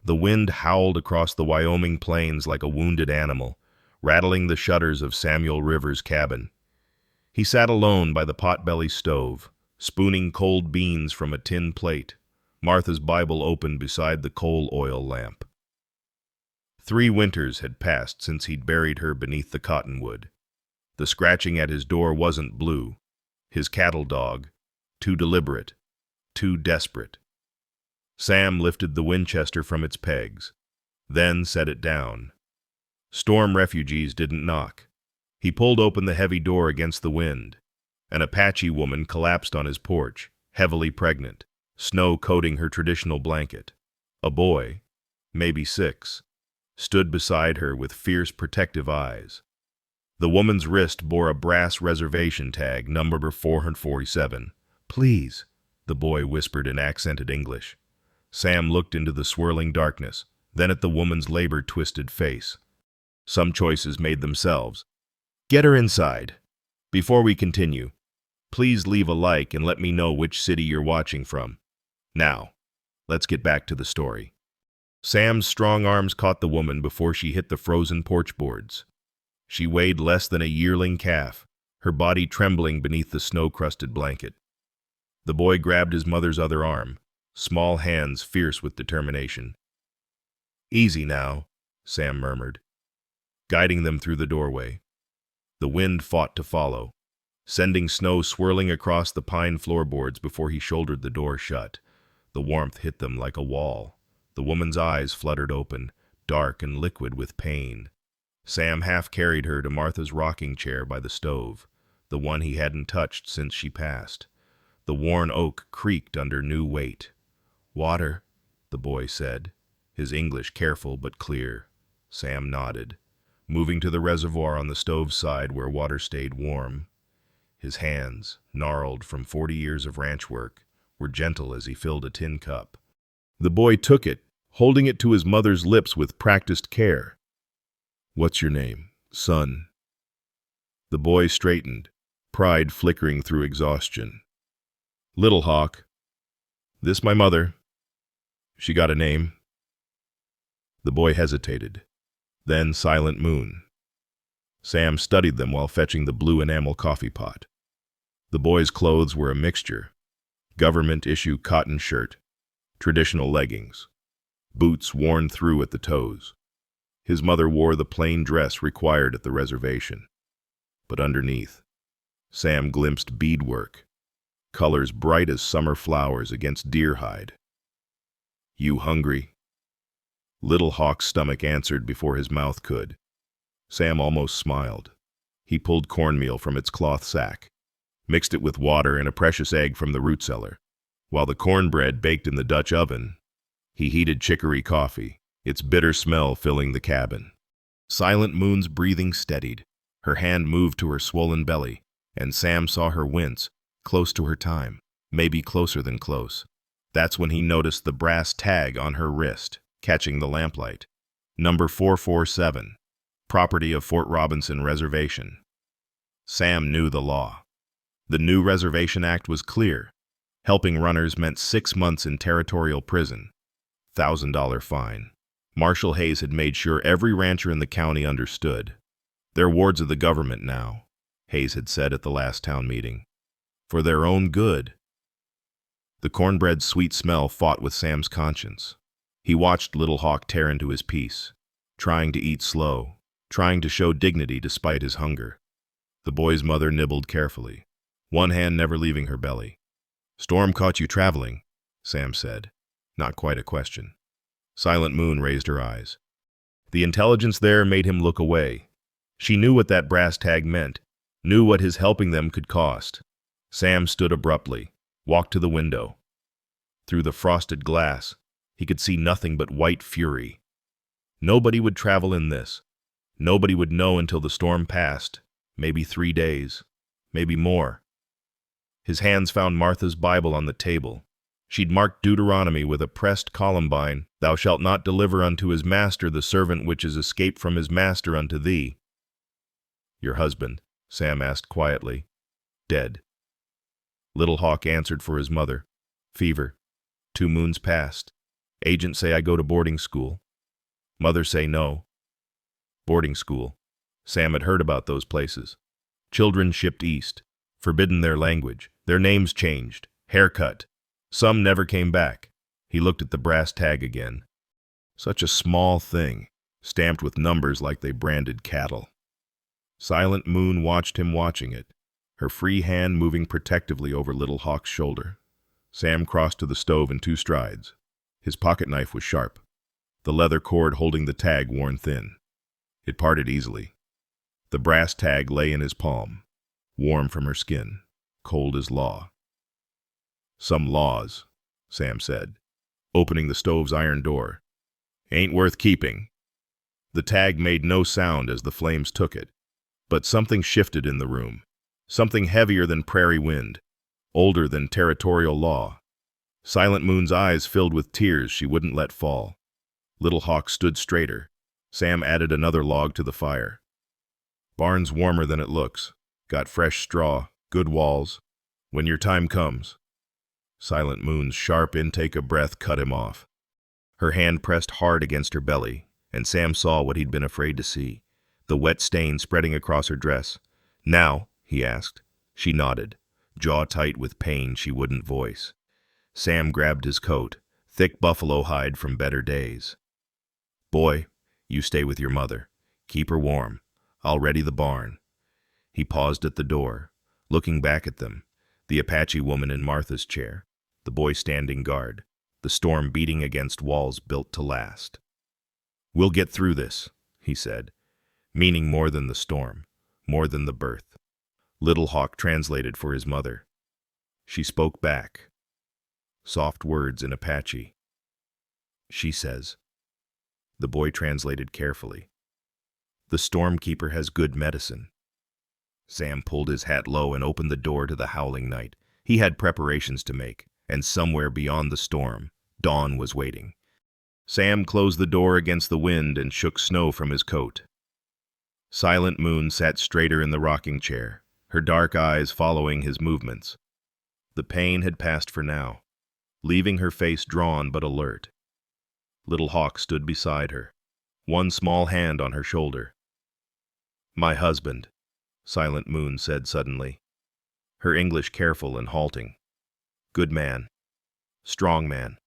The wind howled across the Wyoming plains like a wounded animal, rattling the shutters of Samuel Rivers' cabin. He sat alone by the potbelly stove, spooning cold beans from a tin plate, Martha's Bible open beside the coal oil lamp. 3 winters had passed since he'd buried her beneath the cottonwood. The scratching at his door wasn't Blue, his cattle dog, too deliberate, too desperate. Sam lifted the Winchester from its pegs, then set it down. Storm refugees didn't knock. He pulled open the heavy door against the wind. An Apache woman collapsed on his porch, heavily pregnant, snow coating her traditional blanket. A boy, maybe 6, stood beside her with fierce protective eyes. The woman's wrist bore a brass reservation tag, number 447. "Please," the boy whispered in accented English. Sam looked into the swirling darkness, then at the woman's labor-twisted face. Some choices made themselves. "Get her inside. Before we continue, please leave a like and let me know which city you're watching from. Now, let's get back to the story." Sam's strong arms caught the woman before she hit the frozen porch boards. She weighed less than a yearling calf, her body trembling beneath the snow-crusted blanket. The boy grabbed his mother's other arm, small hands fierce with determination. "Easy now," Sam murmured, guiding them through the doorway. The wind fought to follow, sending snow swirling across the pine floorboards before he shouldered the door shut. The warmth hit them like a wall. The woman's eyes fluttered open, dark and liquid with pain. Sam half carried her to Martha's rocking chair by the stove, the one he hadn't touched since she passed. The worn oak creaked under new weight. "Water," the boy said, his English careful but clear. Sam nodded, moving to the reservoir on the stove's side where water stayed warm. His hands, gnarled from 40 years of ranch work, were gentle as he filled a tin cup. The boy took it, holding it to his mother's lips with practiced care. "What's your name, son?" The boy straightened, pride flickering through exhaustion. "Little Hawk. This my mother. She got a name?" The boy hesitated, then Silent Moon. Sam studied them while fetching the blue enamel coffee pot. The boy's clothes were a mixture: government-issue cotton shirt, traditional leggings, boots worn through at the toes. His mother wore the plain dress required at the reservation. But underneath, Sam glimpsed beadwork, colors bright as summer flowers against deer hide. "You hungry?" Little Hawk's stomach answered before his mouth could. Sam almost smiled. He pulled cornmeal from its cloth sack, mixed it with water and a precious egg from the root cellar. While the cornbread baked in the Dutch oven, he heated chicory coffee, its bitter smell filling the cabin. Silent Moon's breathing steadied. Her hand moved to her swollen belly, and Sam saw her wince, close to her time, maybe closer than close. That's when he noticed the brass tag on her wrist, catching the lamplight. Number 447, property of Fort Robinson Reservation. Sam knew the law. The new Reservation Act was clear. Helping runners meant 6 months in territorial prison, $1,000 fine. Marshal Hayes had made sure every rancher in the county understood. "They're wards of the government now," Hayes had said at the last town meeting. "For their own good." The cornbread's sweet smell fought with Sam's conscience. He watched Little Hawk tear into his piece, trying to eat slow, trying to show dignity despite his hunger. The boy's mother nibbled carefully, one hand never leaving her belly. "Storm caught you traveling," Sam said, not quite a question. Silent Moon raised her eyes. The intelligence there made him look away. She knew what that brass tag meant, knew what his helping them could cost. Sam stood abruptly, walked to the window. Through the frosted glass, he could see nothing but white fury. Nobody would travel in this. Nobody would know until the storm passed, maybe 3 days, maybe more. His hands found Martha's Bible on the table. She'd marked Deuteronomy with a pressed columbine, "Thou shalt not deliver unto his master the servant which is escaped from his master unto thee." "Your husband?" Sam asked quietly. "Dead." Little Hawk answered for his mother. "Fever. 2 moons past. Agent say I go to boarding school. Mother say no. Boarding school. Sam had heard about those places. Children shipped east, forbidden their language, their names changed, haircut. Some never came back. He looked at the brass tag again. Such a small thing, stamped with numbers like they branded cattle. Silent Moon watched him watching it, her free hand moving protectively over Little Hawk's shoulder. Sam crossed to the stove in 2 strides. His pocket knife was sharp, the leather cord holding the tag worn thin. It parted easily. The brass tag lay in his palm, warm from her skin, cold as law. Some laws, Sam said, opening the stove's iron door. Ain't worth keeping. The tag made no sound as the flames took it, but something shifted in the room, something heavier than prairie wind, older than territorial law. Silent Moon's eyes filled with tears she wouldn't let fall. Little Hawk stood straighter. Sam added another log to the fire. Barn's warmer than it looks. Got fresh straw, good walls. When your time comes. Silent Moon's sharp intake of breath cut him off. Her hand pressed hard against her belly, and Sam saw what he'd been afraid to see, the wet stain spreading across her dress. Now, he asked. She nodded, jaw tight with pain she wouldn't voice. Sam grabbed his coat, thick buffalo hide from better days. Boy, you stay with your mother. Keep her warm. I'll ready the barn. He paused at the door, looking back at them, the Apache woman in Martha's chair, the boy standing guard, the storm beating against walls built to last. We'll get through this, he said, meaning more than the storm, more than the birth. Little Hawk translated for his mother. She spoke back. Soft words in Apache. She says. The boy translated carefully. The stormkeeper has good medicine. Sam pulled his hat low and opened the door to the howling night. He had preparations to make, and somewhere beyond the storm, dawn was waiting. Sam closed the door against the wind and shook snow from his coat. Silent Moon sat straighter in the rocking chair, her dark eyes following his movements. The pain had passed for now, leaving her face drawn but alert. Little Hawk stood beside her, one small hand on her shoulder. My husband, Silent Moon said suddenly, her English careful and halting. Good man. Strong man.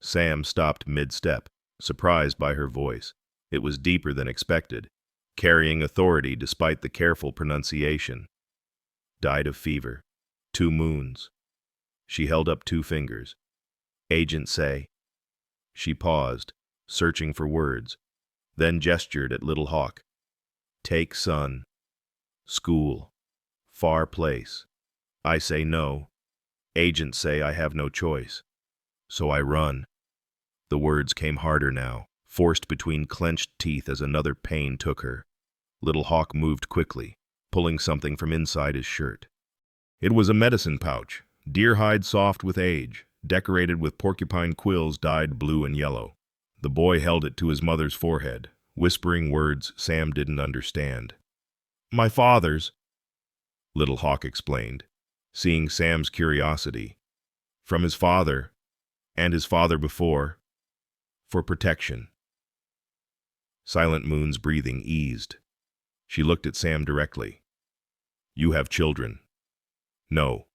Sam stopped mid-step, surprised by her voice. It was deeper than expected, carrying authority despite the careful pronunciation. Died of fever. 2 moons. She held up 2 fingers. Agent say. She paused, searching for words, then gestured at Little Hawk. Take son. School. Far place. I say no. Agent say I have no choice. So I run. The words came harder now, forced between clenched teeth as another pain took her. Little Hawk moved quickly, pulling something from inside his shirt. It was a medicine pouch, deer hide soft with age, decorated with porcupine quills dyed blue and yellow. The boy held it to his mother's forehead, whispering words Sam didn't understand. My father's, Little Hawk explained, seeing Sam's curiosity. From his father, and his father before, for protection. Silent Moon's breathing eased. She looked at Sam directly. You have children. No.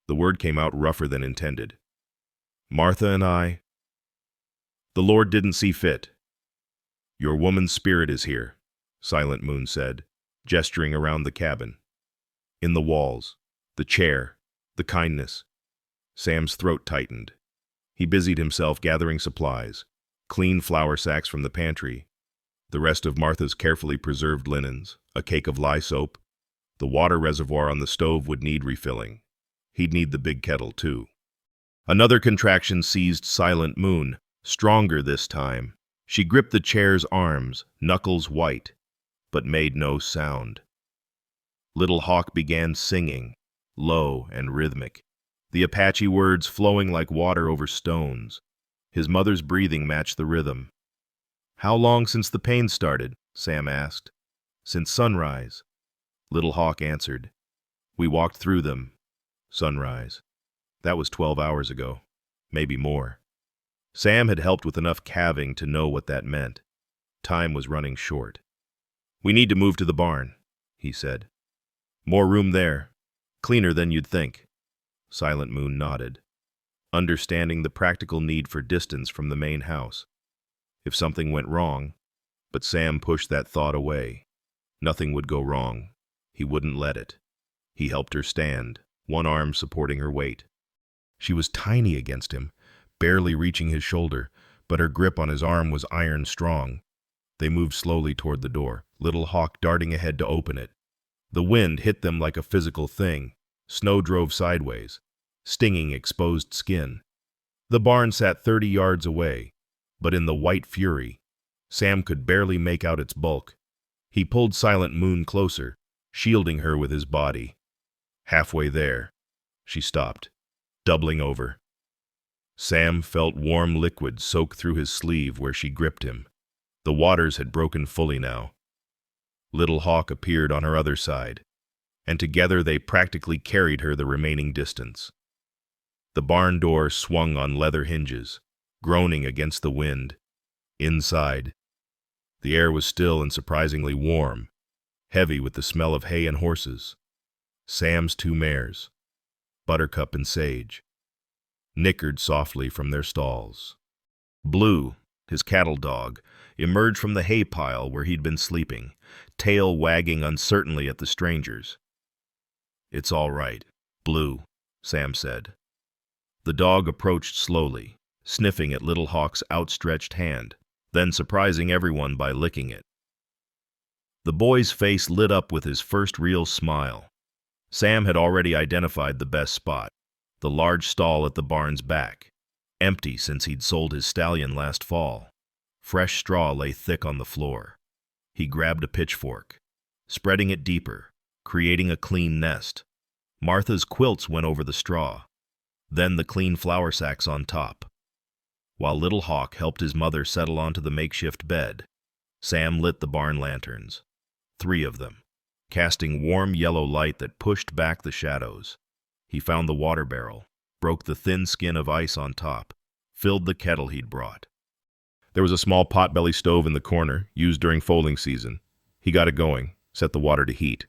The word came out rougher than intended. Martha and I. The Lord didn't see fit. Your woman's spirit is here, Silent Moon said, gesturing around the cabin. In the walls, the chair, the kindness. Sam's throat tightened. He busied himself gathering supplies, clean flour sacks from the pantry, the rest of Martha's carefully preserved linens, a cake of lye soap. The water reservoir on the stove would need refilling. He'd need the big kettle, too. Another contraction seized Silent Moon, stronger this time. She gripped the chair's arms, knuckles white, but made no sound. Little Hawk began singing, low and rhythmic, the Apache words flowing like water over stones. His mother's breathing matched the rhythm. How long since the pain started? Sam asked. Since sunrise. Little Hawk answered. We walked through them. Sunrise. That was 12 hours ago. Maybe more. Sam had helped with enough calving to know what that meant. Time was running short. "We need to move to the barn," he said. "More room there. Cleaner than you'd think." Silent Moon nodded, understanding the practical need for distance from the main house. If something went wrong, but Sam pushed that thought away. Nothing would go wrong. He wouldn't let it. He helped her stand, one arm supporting her weight. She was tiny against him, barely reaching his shoulder, but her grip on his arm was iron strong. They moved slowly toward the door, Little Hawk darting ahead to open it. The wind hit them like a physical thing. Snow drove sideways, stinging exposed skin. The barn sat 30 yards away, but in the white fury, Sam could barely make out its bulk. He pulled Silent Moon closer, shielding her with his body. Halfway there, she stopped, doubling over. Sam felt warm liquid soak through his sleeve where she gripped him. The waters had broken fully now. Little Hawk appeared on her other side, and together they practically carried her the remaining distance. The barn door swung on leather hinges, groaning against the wind. Inside, the air was still and surprisingly warm, heavy with the smell of hay and horses. Sam's 2 mares, Buttercup and Sage, nickered softly from their stalls. Blue, his cattle dog, emerged from the hay pile where he'd been sleeping, tail wagging uncertainly at the strangers. "It's all right, Blue," Sam said. The dog approached slowly, sniffing at Little Hawk's outstretched hand, then surprising everyone by licking it. The boy's face lit up with his first real smile. Sam had already identified the best spot, the large stall at the barn's back, empty since he'd sold his stallion last fall. Fresh straw lay thick on the floor. He grabbed a pitchfork, spreading it deeper, creating a clean nest. Martha's quilts went over the straw, then the clean flour sacks on top. While Little Hawk helped his mother settle onto the makeshift bed, Sam lit the barn lanterns, 3 of them, casting warm yellow light that pushed back the shadows. He found the water barrel, broke the thin skin of ice on top, filled the kettle he'd brought. There was a small potbelly stove in the corner, used during foaling season. He got it going, set the water to heat.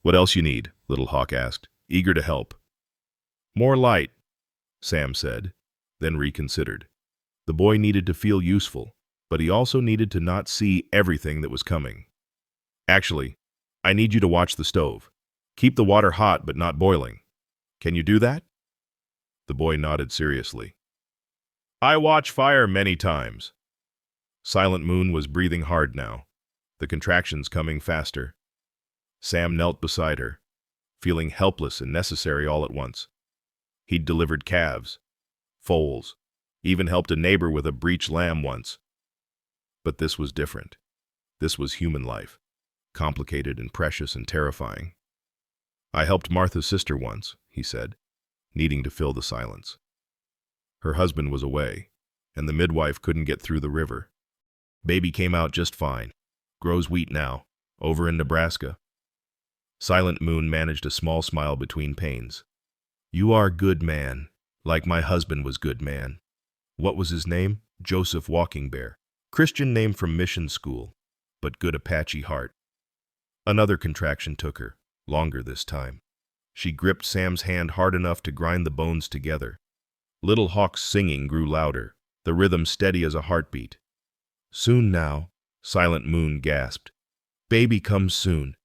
"What else you need?" Little Hawk asked, eager to help. "More light," Sam said, then reconsidered. The boy needed to feel useful, but he also needed to not see everything that was coming. "Actually, I need you to watch the stove. Keep the water hot but not boiling. Can you do that?" The boy nodded seriously. "I watch fire many times." Silent Moon was breathing hard now, the contractions coming faster. Sam knelt beside her, feeling helpless and necessary all at once. He'd delivered calves, foals, even helped a neighbor with a breech lamb once. But this was different. This was human life, complicated and precious and terrifying. "I helped Martha's sister once," he said, needing to fill the silence. Her husband was away, and the midwife couldn't get through the river. Baby came out just fine. Grows wheat now, over in Nebraska. Silent Moon managed a small smile between pains. "You are good man, like my husband was good man." What was his name? Joseph Walking Bear. Christian name from mission school, but good Apache heart. Another contraction took her, longer this time. She gripped Sam's hand hard enough to grind the bones together. Little Hawk's singing grew louder, the rhythm steady as a heartbeat. "Soon now," Silent Moon gasped. "Baby comes soon."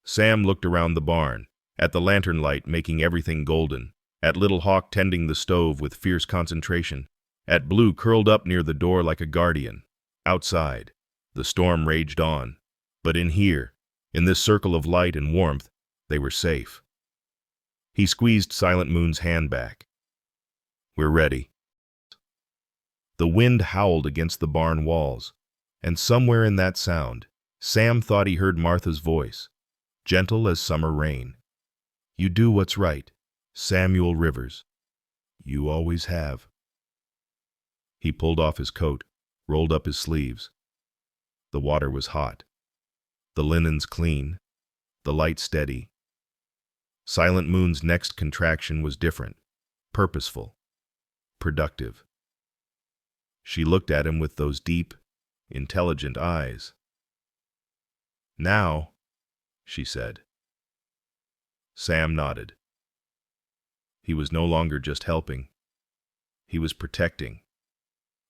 Sam looked around the barn, at the lantern light making everything golden, at Little Hawk tending the stove with fierce concentration, at Blue curled up near the door like a guardian. Outside, the storm raged on, but in here, in this circle of light and warmth, they were safe. He squeezed Silent Moon's hand back. "We're ready." The wind howled against the barn walls, and somewhere in that sound, Sam thought he heard Martha's voice, gentle as summer rain. "You do what's right, Samuel Rivers. You always have." He pulled off his coat, rolled up his sleeves. The water was hot. The linens clean. The light steady. Silent Moon's next contraction was different, purposeful, productive. She looked at him with those deep, intelligent eyes. "Now," she said. Sam nodded. He was no longer just helping. He was protecting.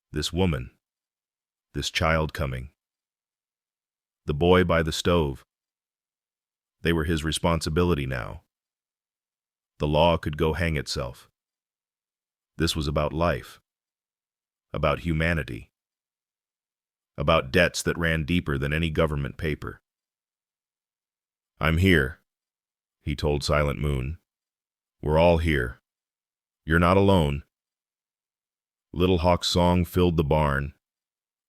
This woman. This child coming. The boy by the stove. They were his responsibility now. The law could go hang itself. This was about life. About humanity. About debts that ran deeper than any government paper. "I'm here," he told Silent Moon. "We're all here. You're not alone." Little Hawk's song filled the barn,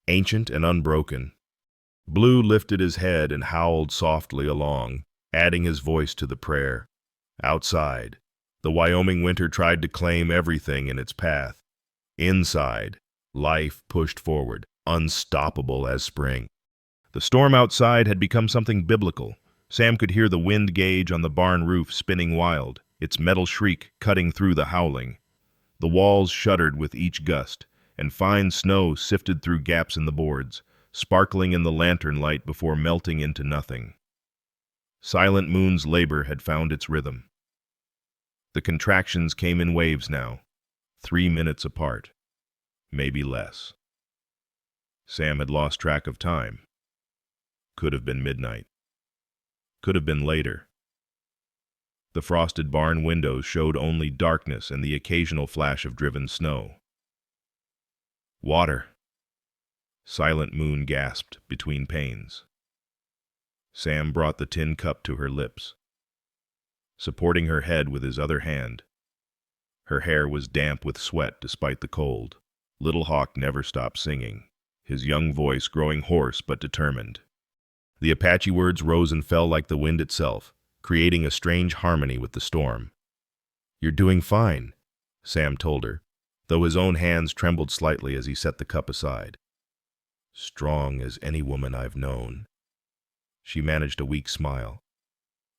ancient and unbroken. Blue lifted his head and howled softly along, adding his voice to the prayer. Outside, the Wyoming winter tried to claim everything in its path. Inside, life pushed forward, unstoppable as spring. The storm outside had become something biblical. Sam could hear the wind gauge on the barn roof spinning wild, its metal shriek cutting through the howling. The walls shuddered with each gust, and fine snow sifted through gaps in the boards, sparkling in the lantern light before melting into nothing. Silent Moon's labor had found its rhythm. The contractions came in waves now, 3 minutes apart, maybe less. Sam had lost track of time. Could have been midnight. Could have been later. The frosted barn windows showed only darkness and the occasional flash of driven snow. "Water," Silent Moon gasped between pains. Sam brought the tin cup to her lips, supporting her head with his other hand. Her hair was damp with sweat despite the cold. Little Hawk never stopped singing, his young voice growing hoarse but determined. The Apache words rose and fell like the wind itself, creating a strange harmony with the storm. "You're doing fine," Sam told her, though his own hands trembled slightly as he set the cup aside. "Strong as any woman I've known." She managed a weak smile.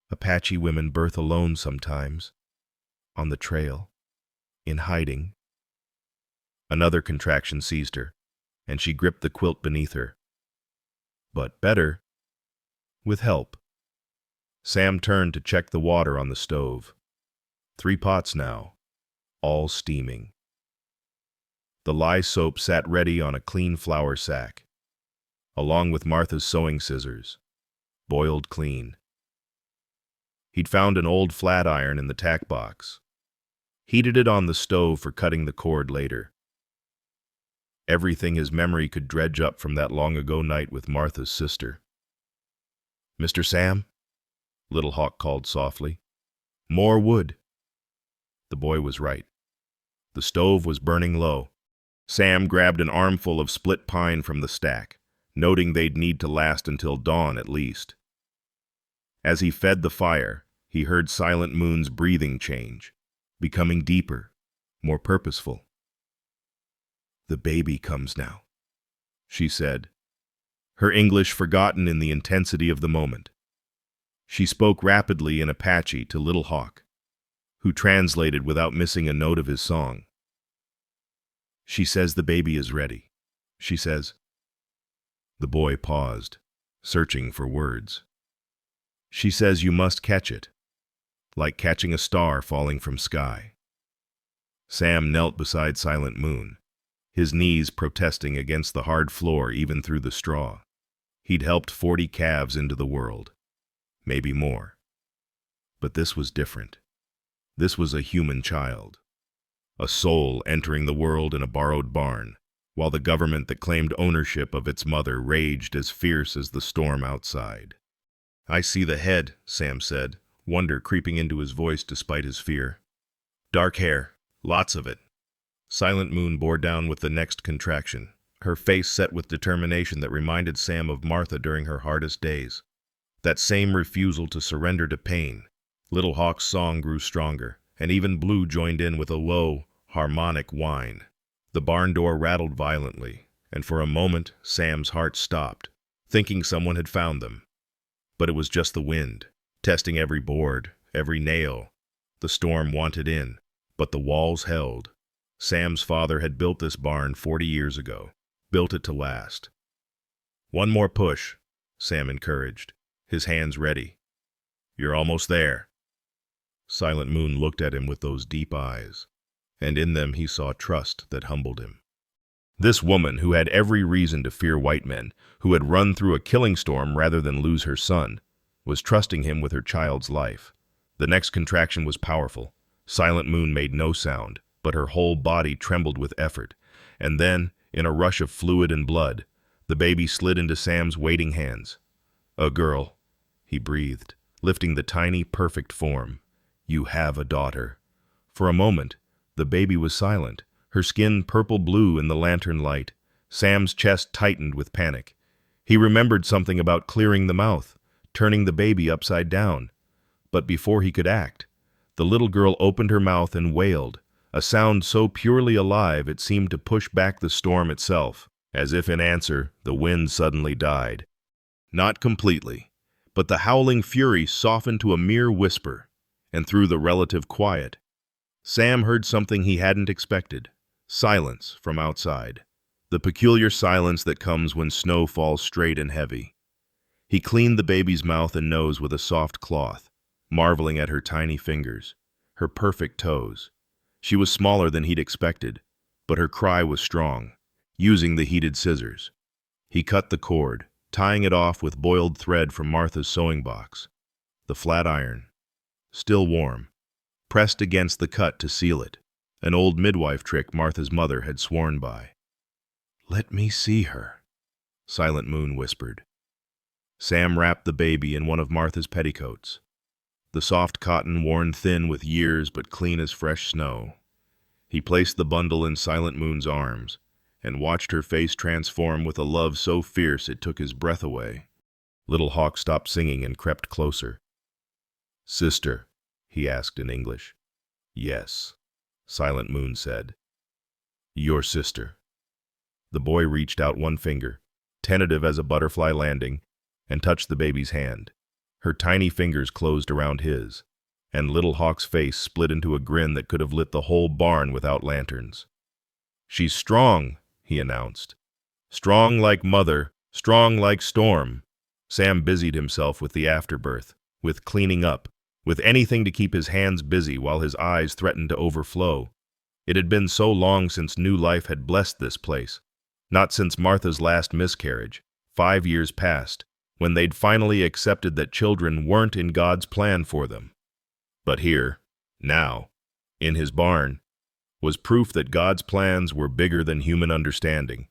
"Apache women birth alone sometimes. On the trail. In hiding." Another contraction seized her, and she gripped the quilt beneath her. But better, with help. Sam turned to check the water on the stove. 3 pots now, all steaming. The lye soap sat ready on a clean flour sack, along with Martha's sewing scissors, boiled clean. He'd found an old flat iron in the tack box, heated it on the stove for cutting the cord later. Everything his memory could dredge up from that long-ago night with Martha's sister. "Mr. Sam?" Little Hawk called softly. "More wood." The boy was right. The stove was burning low. Sam grabbed an armful of split pine from the stack, noting they'd need to last until dawn at least. As he fed the fire, he heard Silent Moon's breathing change, becoming deeper, more purposeful. "The baby comes now," she said, her English forgotten in the intensity of the moment. She spoke rapidly in Apache to Little Hawk, who translated without missing a note of his song. "She says the baby is ready. She says—" The boy paused, searching for words. "She says you must catch it, like catching a star falling from sky." Sam knelt beside Silent Moon, his knees protesting against the hard floor even through the straw. He'd helped 40 calves into the world, maybe more. But this was different. This was a human child, a soul entering the world in a borrowed barn, while the government that claimed ownership of its mother raged as fierce as the storm outside. "I see the head," Sam said, wonder creeping into his voice despite his fear. "Dark hair, lots of it." Silent Moon bore down with the next contraction, her face set with determination that reminded Sam of Martha during her hardest days. That same refusal to surrender to pain. Little Hawk's song grew stronger, and even Blue joined in with a low, harmonic whine. The barn door rattled violently, and for a moment Sam's heart stopped, thinking someone had found them. But it was just the wind, testing every board, every nail. The storm wanted in, but the walls held. Sam's father had built this barn 40 years ago, built it to last. "One more push," Sam encouraged, his hands ready. "You're almost there." Silent Moon looked at him with those deep eyes, and in them he saw trust that humbled him. This woman, who had every reason to fear white men, who had run through a killing storm rather than lose her son, was trusting him with her child's life. The next contraction was powerful. Silent Moon made no sound, but her whole body trembled with effort. And then, in a rush of fluid and blood, the baby slid into Sam's waiting hands. "A girl," he breathed, lifting the tiny, perfect form. "You have a daughter." For a moment, the baby was silent, her skin purple-blue in the lantern light. Sam's chest tightened with panic. He remembered something about clearing the mouth, turning the baby upside down. But before he could act, the little girl opened her mouth and wailed, a sound so purely alive it seemed to push back the storm itself. As if in answer, the wind suddenly died. Not completely, but the howling fury softened to a mere whisper, and through the relative quiet, Sam heard something he hadn't expected. Silence from outside. The peculiar silence that comes when snow falls straight and heavy. He cleaned the baby's mouth and nose with a soft cloth, marveling at her tiny fingers, her perfect toes. She was smaller than he'd expected, but her cry was strong, using the heated scissors. He cut the cord, tying it off with boiled thread from Martha's sewing box. The flat iron, still warm, pressed against the cut to seal it, an old midwife trick Martha's mother had sworn by. "Let me see her," Silent Moon whispered. Sam wrapped the baby in one of Martha's petticoats, the soft cotton worn thin with years but clean as fresh snow. He placed the bundle in Silent Moon's arms and watched her face transform with a love so fierce it took his breath away. Little Hawk stopped singing and crept closer. "Sister?" he asked in English. "Yes," Silent Moon said. "Your sister." The boy reached out one finger, tentative as a butterfly landing, and touched the baby's hand. Her tiny fingers closed around his, and Little Hawk's face split into a grin that could have lit the whole barn without lanterns. "She's strong," he announced. "Strong like Mother, strong like Storm." Sam busied himself with the afterbirth, with cleaning up, with anything to keep his hands busy while his eyes threatened to overflow. It had been so long since new life had blessed this place. Not since Martha's last miscarriage, 5 years past, when they'd finally accepted that children weren't in God's plan for them. But here, now, in his barn, was proof that God's plans were bigger than human understanding.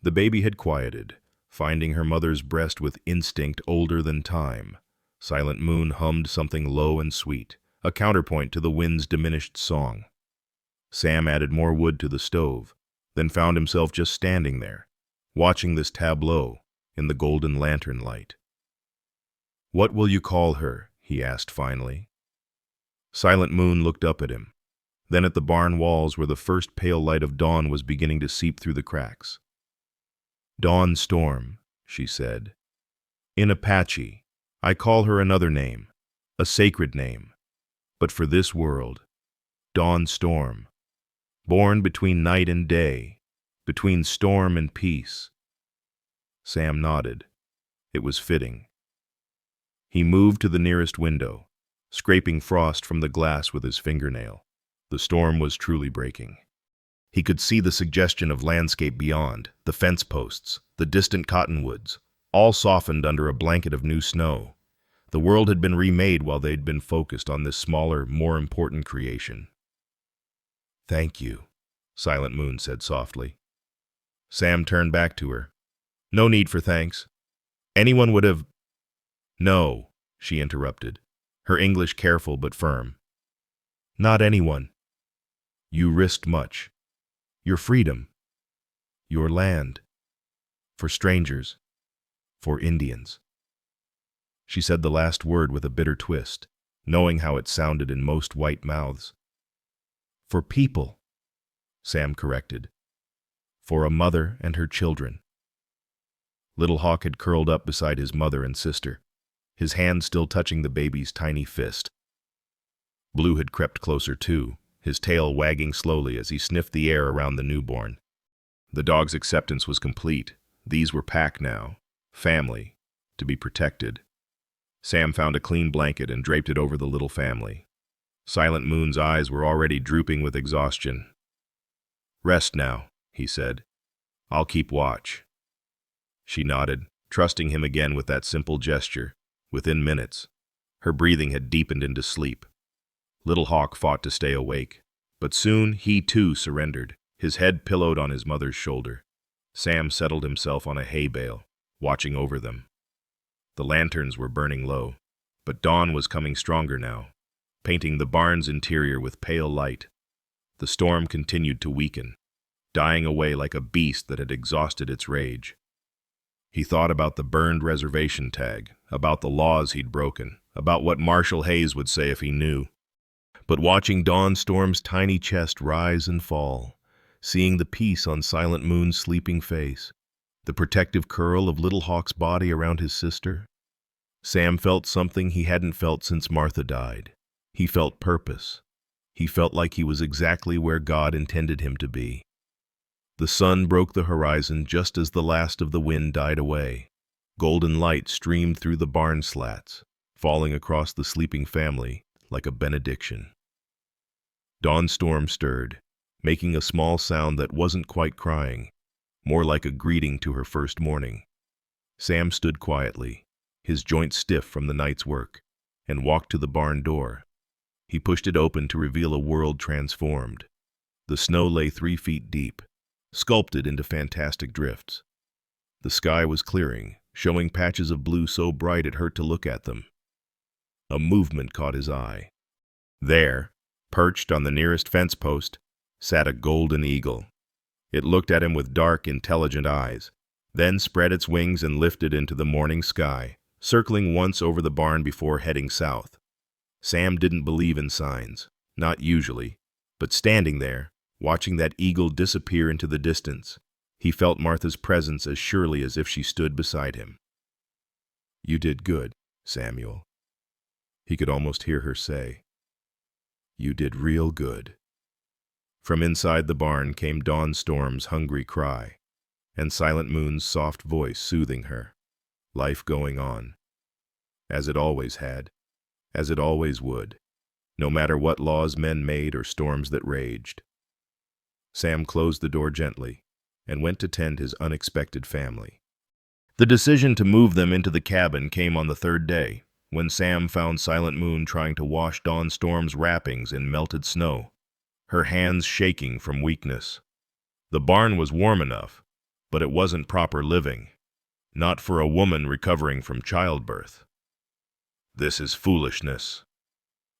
The baby had quieted, finding her mother's breast with instinct older than time. Silent Moon hummed something low and sweet, a counterpoint to the wind's diminished song. Sam added more wood to the stove, then found himself just standing there, watching this tableau in the golden lantern light. "What will you call her?" he asked finally. Silent Moon looked up at him, then at the barn walls where the first pale light of dawn was beginning to seep through the cracks. "Dawn Storm," she said. "In Apache, I call her another name, a sacred name. But for this world, Dawn Storm. Born between night and day, between storm and peace." Sam nodded. It was fitting. He moved to the nearest window, scraping frost from the glass with his fingernail. The storm was truly breaking. He could see the suggestion of landscape beyond, the fence posts, the distant cottonwoods, all softened under a blanket of new snow. The world had been remade while they'd been focused on this smaller, more important creation. "Thank you," Silent Moon said softly. Sam turned back to her. "No need for thanks. Anyone would have—" "No," she interrupted, her English careful but firm. "Not anyone. You risked much. Your freedom. Your land. For strangers. For Indians." She said the last word with a bitter twist, knowing how it sounded in most white mouths. "For people," Sam corrected. "For a mother and her children." Little Hawk had curled up beside his mother and sister, his hand still touching the baby's tiny fist. Blue had crept closer too, his tail wagging slowly as he sniffed the air around the newborn. The dog's acceptance was complete. These were pack now. Family. To be protected. Sam found a clean blanket and draped it over the little family. Silent Moon's eyes were already drooping with exhaustion. "Rest now," he said. "I'll keep watch." She nodded, trusting him again with that simple gesture. Within minutes, her breathing had deepened into sleep. Little Hawk fought to stay awake, but soon he too surrendered, his head pillowed on his mother's shoulder. Sam settled himself on a hay bale, watching over them. The lanterns were burning low, but dawn was coming stronger now, painting the barn's interior with pale light. The storm continued to weaken, dying away like a beast that had exhausted its rage. He thought about the burned reservation tag, about the laws he'd broken, about what Marshal Hayes would say if he knew. But watching Dawn Storm's tiny chest rise and fall, seeing the peace on Silent Moon's sleeping face, the protective curl of Little Hawk's body around his sister, Sam felt something he hadn't felt since Martha died. He felt purpose. He felt like he was exactly where God intended him to be. The sun broke the horizon just as the last of the wind died away. Golden light streamed through the barn slats, falling across the sleeping family like a benediction. Dawn Storm stirred, making a small sound that wasn't quite crying, more like a greeting to her first morning. Sam stood quietly, his joints stiff from the night's work, and walked to the barn door. He pushed it open to reveal a world transformed. The snow lay 3 feet deep, sculpted into fantastic drifts. The sky was clearing, showing patches of blue so bright it hurt to look at them. A movement caught his eye. There, perched on the nearest fence post, sat a golden eagle. It looked at him with dark, intelligent eyes, then spread its wings and lifted into the morning sky, circling once over the barn before heading south. Sam didn't believe in signs, not usually, but standing there, watching that eagle disappear into the distance, he felt Martha's presence as surely as if she stood beside him. "You did good, Samuel." He could almost hear her say. "You did real good." From inside the barn came Dawn Storm's hungry cry, and Silent Moon's soft voice soothing her. Life going on. As it always had, as it always would, no matter what laws men made or storms that raged. Sam closed the door gently and went to tend his unexpected family. The decision to move them into the cabin came on the 3rd day, when Sam found Silent Moon trying to wash Dawn Storm's wrappings in melted snow, her hands shaking from weakness. The barn was warm enough, but it wasn't proper living, not for a woman recovering from childbirth. "This is foolishness,"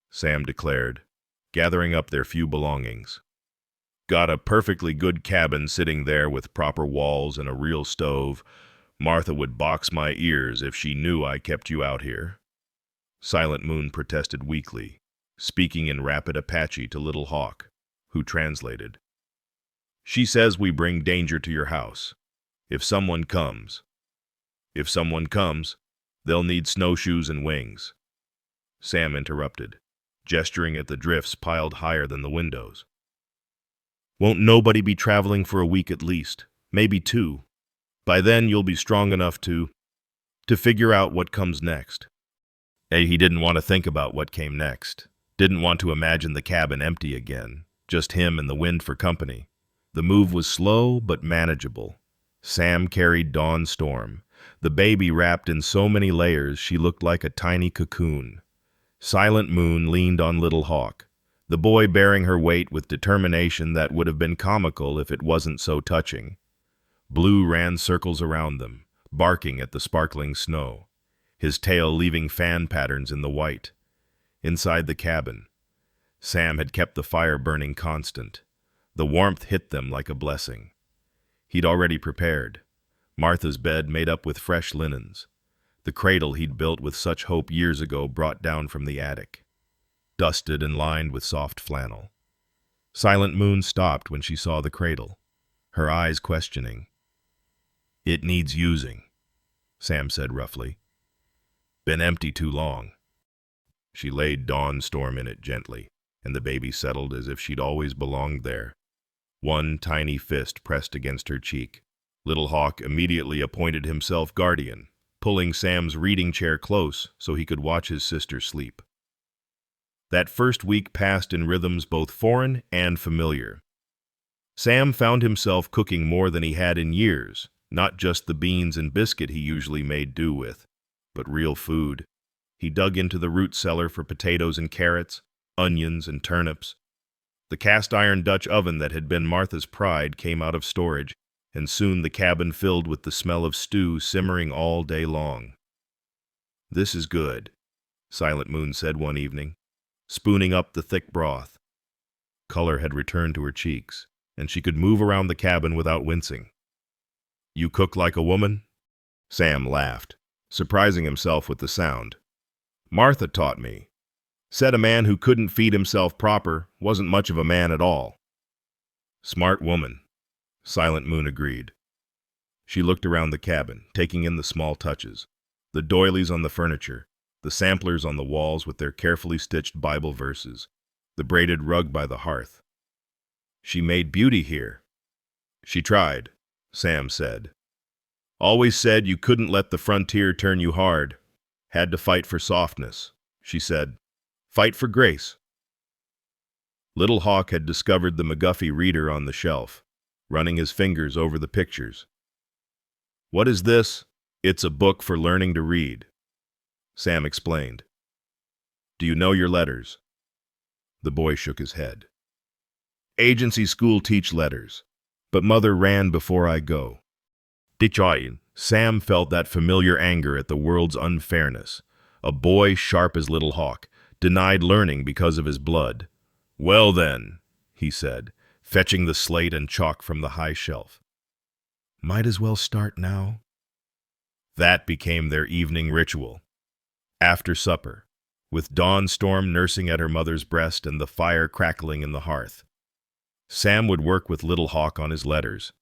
Sam declared, gathering up their few belongings. "Got a perfectly good cabin sitting there with proper walls and a real stove. Martha would box my ears if she knew I kept you out here." Silent Moon protested weakly, speaking in rapid Apache to Little Hawk, who translated. "She says we bring danger to your house. If someone comes, they'll need snowshoes and wings." Sam interrupted, gesturing at the drifts piled higher than the windows. "Won't nobody be traveling for a week at least, maybe 2. By then you'll be strong enough to figure out what comes next." He didn't want to think about what came next. Didn't want to imagine the cabin empty again, just him and the wind for company. The move was slow but manageable. Sam carried Dawn Storm, the baby wrapped in so many layers she looked like a tiny cocoon. Silent Moon leaned on Little Hawk, the boy bearing her weight with determination that would have been comical if it wasn't so touching. Blue ran circles around them, barking at the sparkling snow, his tail leaving fan patterns in the white. Inside the cabin, Sam had kept the fire burning constant. The warmth hit them like a blessing. He'd already prepared. Martha's bed made up with fresh linens. The cradle he'd built with such hope years ago brought down from the attic, dusted and lined with soft flannel. Silent Moon stopped when she saw the cradle, her eyes questioning. "It needs using," Sam said roughly. "Been empty too long." She laid Dawn Storm in it gently. and the baby settled as if she'd always belonged there. One tiny fist pressed against her cheek. Little Hawk immediately appointed himself guardian, pulling Sam's reading chair close so he could watch his sister sleep. That first week passed in rhythms both foreign and familiar. Sam found himself cooking more than he had in years, not just the beans and biscuit he usually made do with, but real food. He dug into the root cellar for potatoes and carrots, onions and turnips. The cast-iron Dutch oven that had been Martha's pride came out of storage, and soon the cabin filled with the smell of stew simmering all day long. "This is good," Silent Moon said one evening, spooning up the thick broth. Color had returned to her cheeks, and she could move around the cabin without wincing. "You cook like a woman?" Sam laughed, surprising himself with the sound. "Martha taught me. Said a man who couldn't feed himself proper wasn't much of a man at all." "Smart woman," Silent Moon agreed. She looked around the cabin, taking in the small touches, the doilies on the furniture, the samplers on the walls with their carefully stitched Bible verses, the braided rug by the hearth. "She made beauty here." "She tried," Sam said. "Always said you couldn't let the frontier turn you hard. Had to fight for softness," she said. "Fight for grace." Little Hawk had discovered the McGuffey reader on the shelf, running his fingers over the pictures. "What is this?" "It's a book for learning to read," Sam explained. "Do you know your letters?" The boy shook his head. "Agency school teach letters, but mother ran before I go." Sam felt that familiar anger at the world's unfairness. A boy sharp as Little Hawk, denied learning because of his blood. "Well then," he said, fetching the slate and chalk from the high shelf. "Might as well start now." That became their evening ritual. After supper, with Dawn Storm nursing at her mother's breast and the fire crackling in the hearth, Sam would work with Little Hawk on his letters.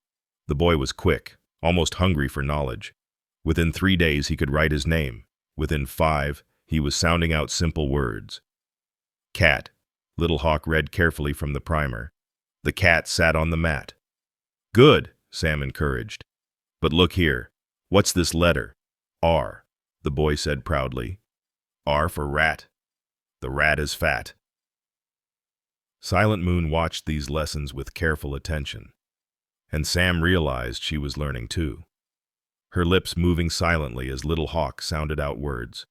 The boy was quick, almost hungry for knowledge. Within 3 days he could write his name. Within 5, he was sounding out simple words. "Cat," Little Hawk read carefully from the primer. The cat sat on the mat. "Good," Sam encouraged. "But look here. What's this letter?" "R," the boy said proudly. "R for rat. The rat is fat." Silent Moon watched these lessons with careful attention, and Sam realized she was learning too, her lips moving silently as Little Hawk sounded out words.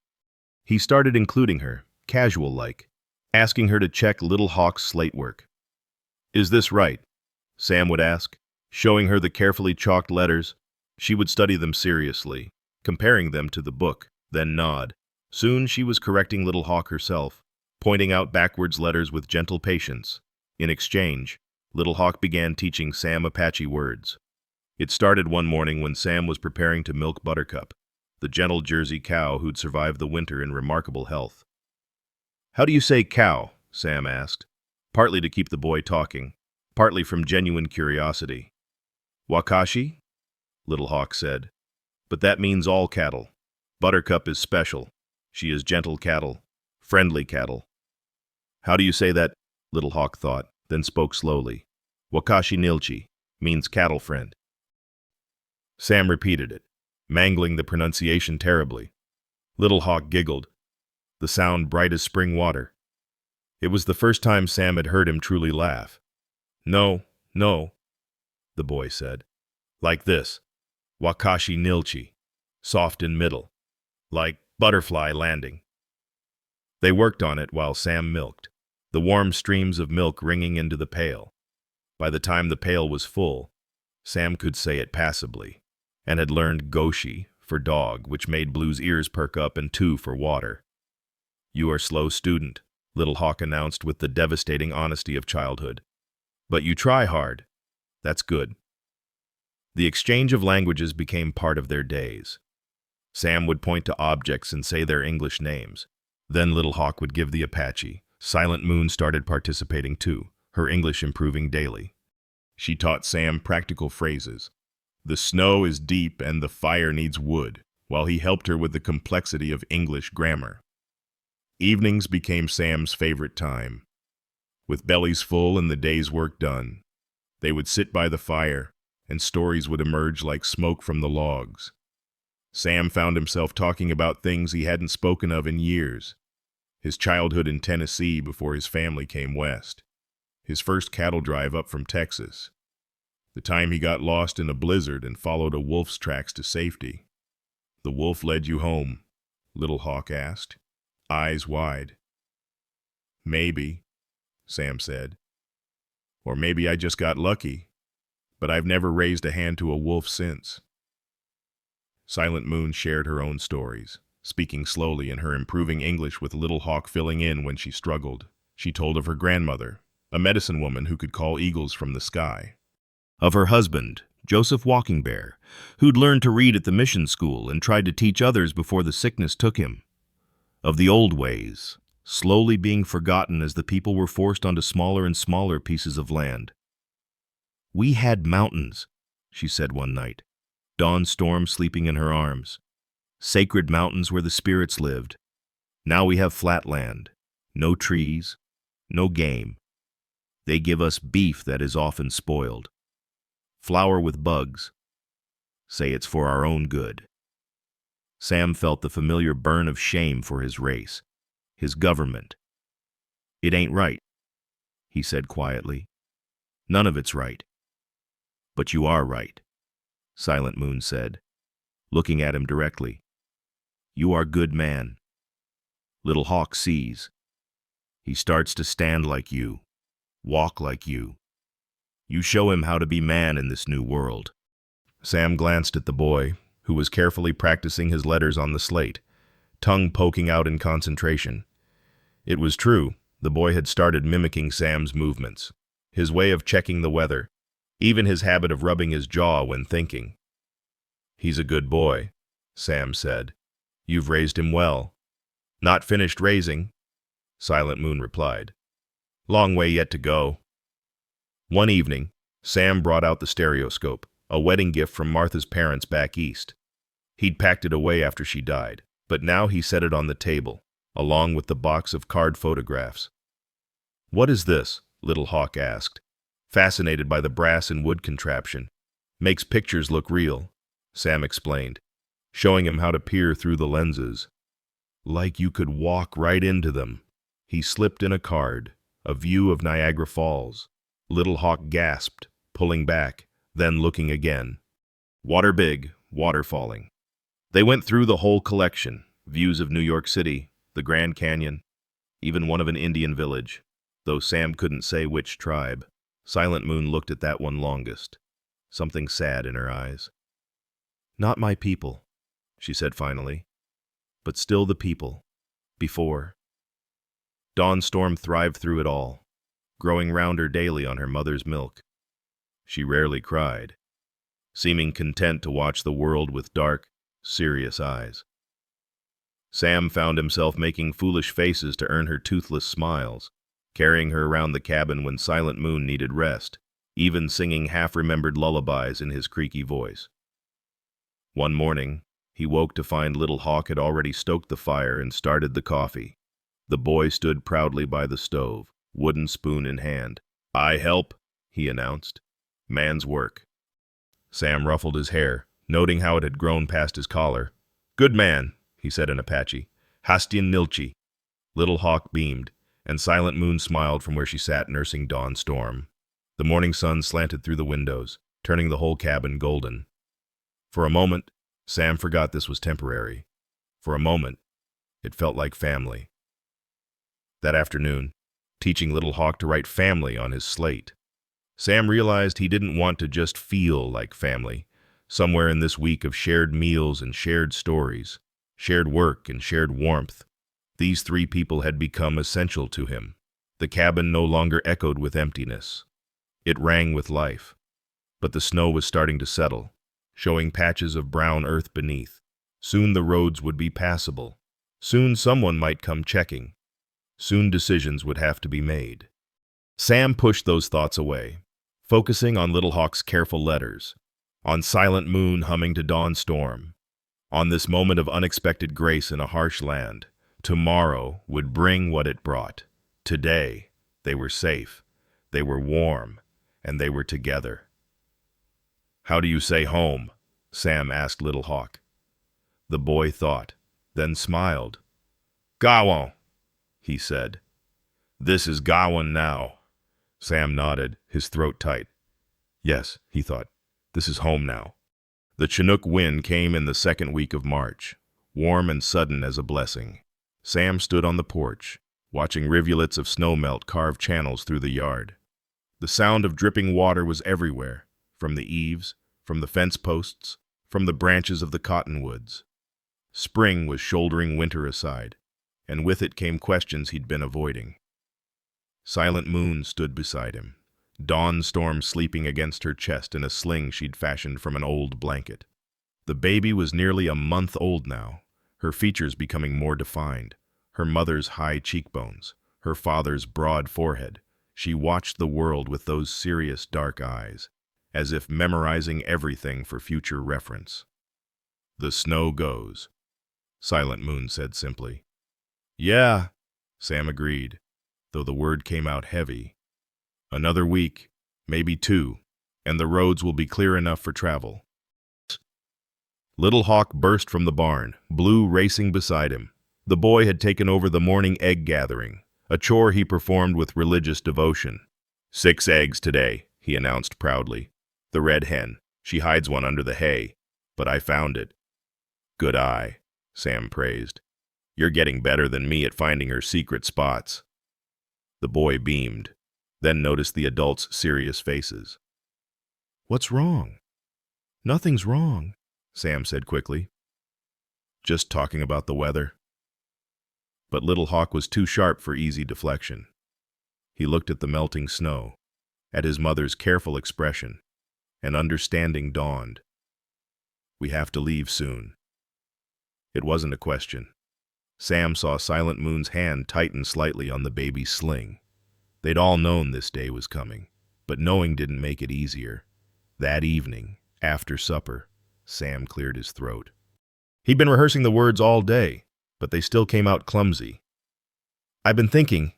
He started including her, casual-like, asking her to check Little Hawk's slate work. "Is this right?" Sam would ask, showing her the carefully chalked letters. She would study them seriously, comparing them to the book, then nod. Soon she was correcting Little Hawk herself, pointing out backwards letters with gentle patience. In exchange, Little Hawk began teaching Sam Apache words. It started one morning when Sam was preparing to milk Buttercup, the gentle Jersey cow who'd survived the winter in remarkable health. "How do you say cow?" Sam asked, partly to keep the boy talking, partly from genuine curiosity. "Wakashi?" Little Hawk said. "But that means all cattle. Buttercup is special. She is gentle cattle, friendly cattle." "How do you say that?" Little Hawk thought, then spoke slowly. "Wakashi Nilchi means cattle friend." Sam repeated it, mangling the pronunciation terribly. Little Hawk giggled, the sound bright as spring water. It was the first time Sam had heard him truly laugh. No, the boy said. "Like this. Wakashi Nilchi, soft in middle, like butterfly landing." They worked on it while Sam milked, the warm streams of milk ringing into the pail. By the time the pail was full, Sam could say it passably, and had learned Goshi for dog, which made Blue's ears perk up, and 2 for water. "You are slow student," Little Hawk announced with the devastating honesty of childhood. "But you try hard. That's good." The exchange of languages became part of their days. Sam would point to objects and say their English names. Then Little Hawk would give the Apache. Silent Moon started participating too, her English improving daily. She taught Sam practical phrases. "The snow is deep and the fire needs wood," while he helped her with the complexity of English grammar. Evenings became Sam's favorite time. With bellies full and the day's work done, they would sit by the fire, and stories would emerge like smoke from the logs. Sam found himself talking about things he hadn't spoken of in years. His childhood in Tennessee before his family came west. His first cattle drive up from Texas. The time he got lost in a blizzard and followed a wolf's tracks to safety. "The wolf led you home?" Little Hawk asked, eyes wide. "Maybe," Sam said. "Or maybe I just got lucky, but I've never raised a hand to a wolf since." Silent Moon shared her own stories, speaking slowly in her improving English with Little Hawk filling in when she struggled. She told of her grandmother, a medicine woman who could call eagles from the sky. Of her husband, Joseph Walking Bear, who'd learned to read at the mission school and tried to teach others before the sickness took him. Of the old ways, slowly being forgotten as the people were forced onto smaller and smaller pieces of land. "We had mountains," she said one night, Dawn Storm sleeping in her arms. "Sacred mountains where the spirits lived. Now we have flat land, no trees, no game. They give us beef that is often spoiled. Flour with bugs. Say it's for our own good." Sam felt the familiar burn of shame for his race, his government. "It ain't right," he said quietly. "None of it's right." "But you are right," Silent Moon said, looking at him directly. "You are good man. Little Hawk sees. He starts to stand like you, walk like you. You show him how to be man in this new world." Sam glanced at the boy, who was carefully practicing his letters on the slate, tongue poking out in concentration. It was true, the boy had started mimicking Sam's movements, his way of checking the weather, even his habit of rubbing his jaw when thinking. "He's a good boy," Sam said. "You've raised him well." "Not finished raising," Silent Moon replied. "Long way yet to go." One evening, Sam brought out the stereoscope, a wedding gift from Martha's parents back east. He'd packed it away after she died, but now he set it on the table, along with the box of card photographs. "What is this?" Little Hawk asked, fascinated by the brass and wood contraption. "Makes pictures look real," Sam explained, showing him how to peer through the lenses. "Like you could walk right into them." He slipped in a card, a view of Niagara Falls. Little Hawk gasped, pulling back, then looking again. Water big, water falling. They went through the whole collection, views of New York City, the Grand Canyon, even one of an Indian village, though Sam couldn't say which tribe. Silent Moon looked at that one longest, something sad in her eyes. "Not my people," she said finally, "but still the people. Before." Dawn Storm thrived through it all, growing rounder daily on her mother's milk. She rarely cried, seeming content to watch the world with dark, serious eyes. Sam found himself making foolish faces to earn her toothless smiles, carrying her around the cabin when Silent Moon needed rest, even singing half-remembered lullabies in his creaky voice. One morning, he woke to find Little Hawk had already stoked the fire and started the coffee. The boy stood proudly by the stove, wooden spoon in hand. "I help," he announced. "Man's work." Sam ruffled his hair, noting how it had grown past his collar. "Good man," he said in Apache. "Hastian Nilchi." Little Hawk beamed, and Silent Moon smiled from where she sat nursing Dawn Storm. The morning sun slanted through the windows, turning the whole cabin golden. For a moment, Sam forgot this was temporary. For a moment, it felt like family. That afternoon, teaching Little Hawk to write family on his slate, Sam realized he didn't want to just feel like family. Somewhere in this week of shared meals and shared stories, shared work and shared warmth, these three people had become essential to him. The cabin no longer echoed with emptiness. It rang with life. But the snow was starting to settle, showing patches of brown earth beneath. Soon the roads would be passable. Soon someone might come checking. Soon decisions would have to be made. Sam pushed those thoughts away, focusing on Little Hawk's careful letters, on Silent Moon humming to Dawn Storm, on this moment of unexpected grace in a harsh land. Tomorrow would bring what it brought. Today, They were safe. They were warm. And they were together. "How do you say home?" Sam asked Little Hawk. The boy thought, then smiled. "Gawan," he said. "This is Gawan now." Sam nodded, his throat tight. Yes, he thought, this is home now. The Chinook wind came in the second week of March, warm and sudden as a blessing. Sam stood on the porch, watching rivulets of snowmelt carve channels through the yard. The sound of dripping water was everywhere, from the eaves, from the fence posts, from the branches of the cottonwoods. Spring was shouldering winter aside, and with it came questions he'd been avoiding. Silent Moon stood beside him, dawn storm sleeping against her chest in a sling she'd fashioned from an old blanket. The baby was nearly a month old now, her features becoming more defined, her mother's high cheekbones, her father's broad forehead. She watched the world with those serious dark eyes, as if memorizing everything for future reference. "The snow goes," Silent Moon said simply. "Yeah," Sam agreed, though the word came out heavy. "Another week, maybe 2, and the roads will be clear enough for travel." Little Hawk burst from the barn, Blue racing beside him. The boy had taken over the morning egg gathering, a chore he performed with religious devotion. "6 eggs today," he announced proudly. "The red hen. She hides one under the hay, but I found it." "Good eye," Sam praised. "You're getting better than me at finding her secret spots." The boy beamed, then noticed the adults' serious faces. "What's wrong?" "Nothing's wrong," Sam said quickly. "Just talking about the weather." But Little Hawk was too sharp for easy deflection. He looked at the melting snow, at his mother's careful expression, and understanding dawned. "We have to leave soon." It wasn't a question. Sam saw Silent Moon's hand tighten slightly on the baby's sling. They'd all known this day was coming, but knowing didn't make it easier. That evening, after supper, Sam cleared his throat. He'd been rehearsing the words all day, but they still came out clumsy. "I've been thinking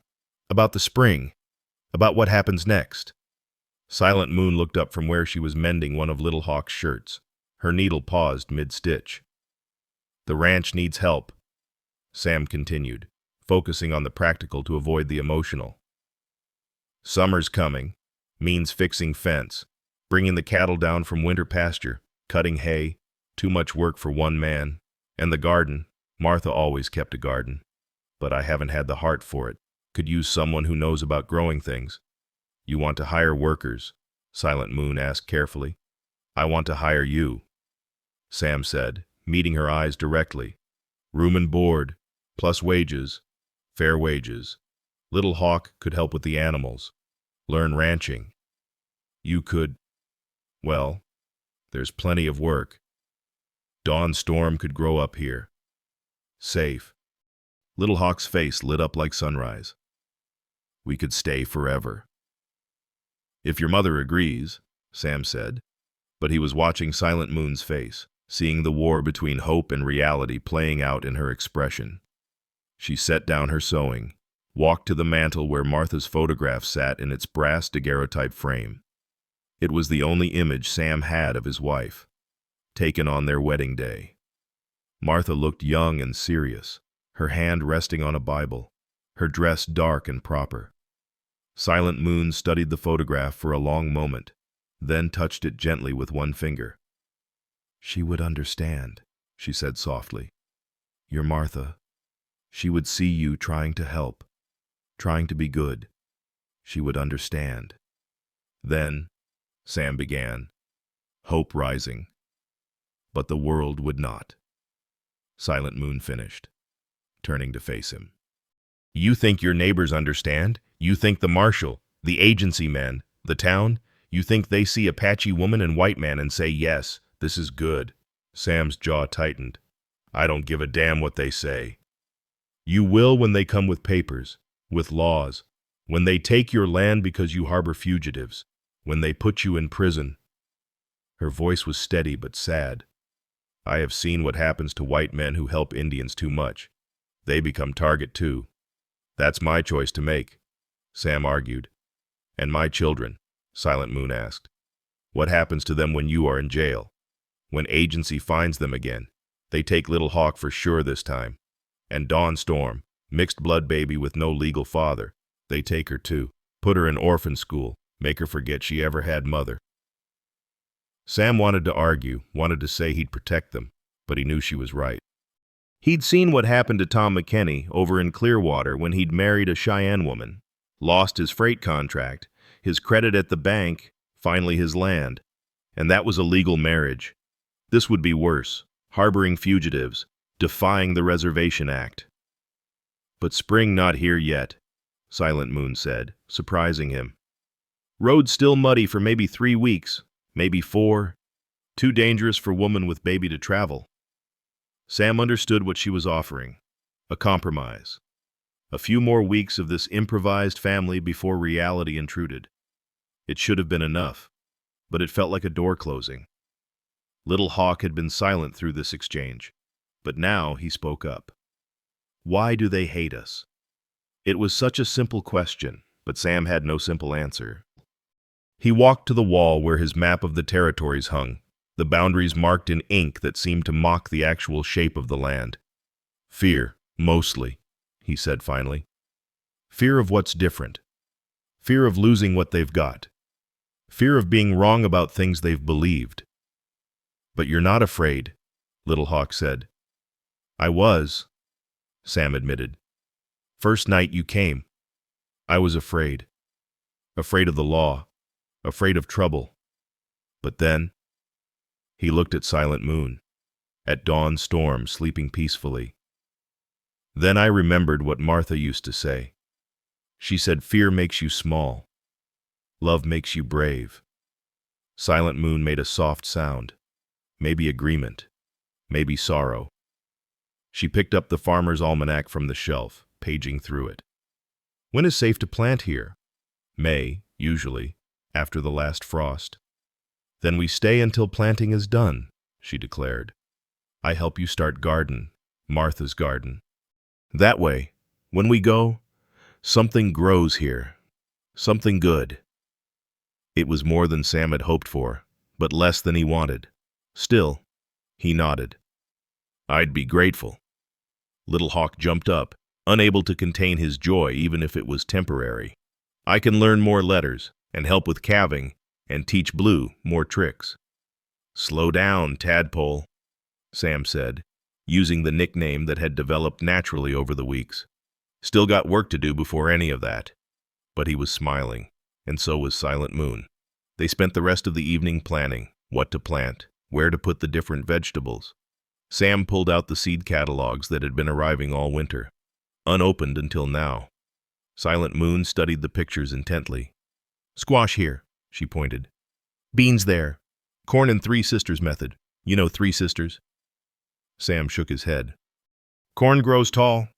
about the spring, about what happens next." Silent Moon looked up from where she was mending one of Little Hawk's shirts. Her needle paused mid-stitch. "The ranch needs help," Sam continued, focusing on the practical to avoid the emotional. "Summer's coming, means fixing fence, bringing the cattle down from winter pasture, cutting hay, too much work for one man, and the garden. Martha always kept a garden, but I haven't had the heart for it. Could use someone who knows about growing things." "You want to hire workers?" Silent Moon asked carefully. "I want to hire you," Sam said, meeting her eyes directly. "Room and board, plus wages, fair wages. Little Hawk could help with the animals, learn ranching. You could, well, there's plenty of work. Dawn Storm could grow up here. Safe." Little Hawk's face lit up like sunrise. "We could stay forever." "If your mother agrees," Sam said, but he was watching Silent Moon's face, seeing the war between hope and reality playing out in her expression. She set down her sewing, walked to the mantel where Martha's photograph sat in its brass daguerreotype frame. It was the only image Sam had of his wife, taken on their wedding day. Martha looked young and serious, her hand resting on a Bible, her dress dark and proper. Silent Moon studied the photograph for a long moment, then touched it gently with one finger. "She would understand," she said softly. "Your Martha. She would see you trying to help, trying to be good. She would understand." "Then," Sam began, hope rising. "But the world would not." Silent Moon finished, turning to face him. "You think your neighbors understand? You think the marshal, the agency men, the town, you think they see Apache woman and white man and say, yes, this is good?" Sam's jaw tightened. "I don't give a damn what they say. You will when they come with papers, with laws, when they take your land because you harbor fugitives, when they put you in prison." Her voice was steady but sad. "I have seen what happens to white men who help Indians too much. They become target too. That's my choice to make. Sam argued. And my children, Silent Moon asked. What happens to them when you are in jail? When agency finds them again, they take Little Hawk for sure this time. And Dawn Storm, mixed blood baby with no legal father, they take her too. Put her in orphan school, make her forget she ever had mother. Sam wanted to argue, wanted to say he'd protect them, but he knew she was right. He'd seen what happened to Tom McKinney over in Clearwater when he'd married a Cheyenne woman, lost his freight contract, his credit at the bank, finally his land. And that was a legal marriage. This would be worse, harboring fugitives, defying the Reservation Act. But spring not here yet, Silent Moon said, surprising him. Road still muddy for maybe 3 weeks, maybe 4. Too dangerous for woman with baby to travel. Sam understood what she was offering. A compromise. A few more weeks of this improvised family before reality intruded. It should have been enough, but it felt like a door closing. Little Hawk had been silent through this exchange, but now he spoke up. Why do they hate us? It was such a simple question, but Sam had no simple answer. He walked to the wall where his map of the territories hung, the boundaries marked in ink that seemed to mock the actual shape of the land. Fear, mostly, he said finally. Fear of what's different. Fear of losing what they've got. Fear of being wrong about things they've believed. But you're not afraid, Little Hawk said. I was, Sam admitted. First night you came, I was afraid. Afraid of the law, afraid of trouble. But then, he looked at Silent Moon, at Dawn Storm sleeping peacefully. Then I remembered what Martha used to say. She said fear makes you small. Love makes you brave. Silent Moon made a soft sound. Maybe agreement. Maybe sorrow. She picked up the Farmer's Almanac from the shelf, paging through it. When is safe to plant here? May, usually, after the last frost. Then we stay until planting is done, she declared. I help you start garden, Martha's garden. That way, when we go, something grows here. Something good. It was more than Sam had hoped for, but less than he wanted. Still, he nodded. I'd be grateful. Little Hawk jumped up, unable to contain his joy even if it was temporary. I can learn more letters, and help with calving, and teach Blue more tricks. Slow down, Tadpole, Sam said, using the nickname that had developed naturally over the weeks. Still got work to do before any of that. But he was smiling, and so was Silent Moon. They spent the rest of the evening planning what to plant, where to put the different vegetables. Sam pulled out the seed catalogs that had been arriving all winter, unopened until now. Silent Moon studied the pictures intently. Squash here, she pointed. Beans there. Corn and Three Sisters method. You know Three Sisters? Sam shook his head. Corn grows tall.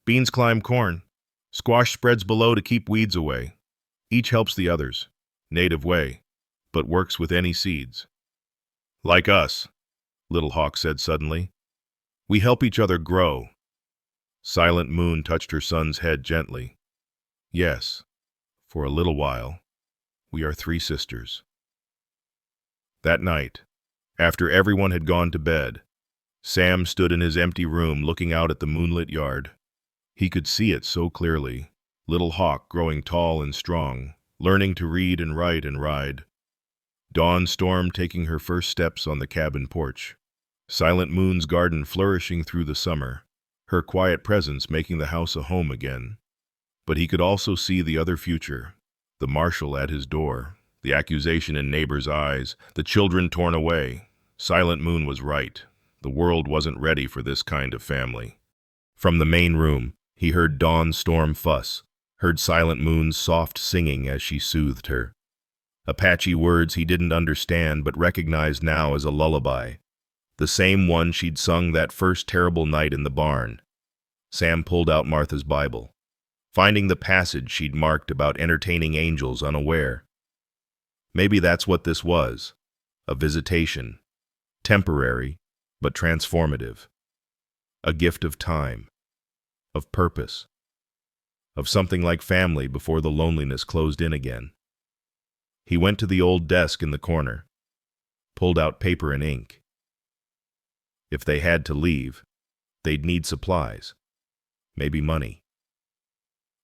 Beans climb corn. Squash spreads below to keep weeds away. Each helps the others. Native way, but works with any seeds. Like us, Little Hawk said suddenly. We help each other grow. Silent Moon touched her son's head gently. Yes, for a little while, we are three sisters. That night, after everyone had gone to bed, Sam stood in his empty room looking out at the moonlit yard. He could see it so clearly, Little Hawk growing tall and strong, learning to read and write and ride. Dawn Storm taking her first steps on the cabin porch. Silent Moon's garden flourishing through the summer, her quiet presence making the house a home again. But he could also see the other future, the marshal at his door, the accusation in neighbors' eyes, the children torn away. Silent Moon was right. The world wasn't ready for this kind of family. From the main room, he heard Dawn Storm fuss, heard Silent Moon's soft singing as she soothed her. Apache words he didn't understand but recognized now as a lullaby, the same one she'd sung that first terrible night in the barn. Sam pulled out Martha's Bible, finding the passage she'd marked about entertaining angels unaware. Maybe that's what this was, a visitation, temporary but transformative, a gift of time, of purpose, of something like family before the loneliness closed in again. He went to the old desk in the corner, pulled out paper and ink. If they had to leave, they'd need supplies, maybe money.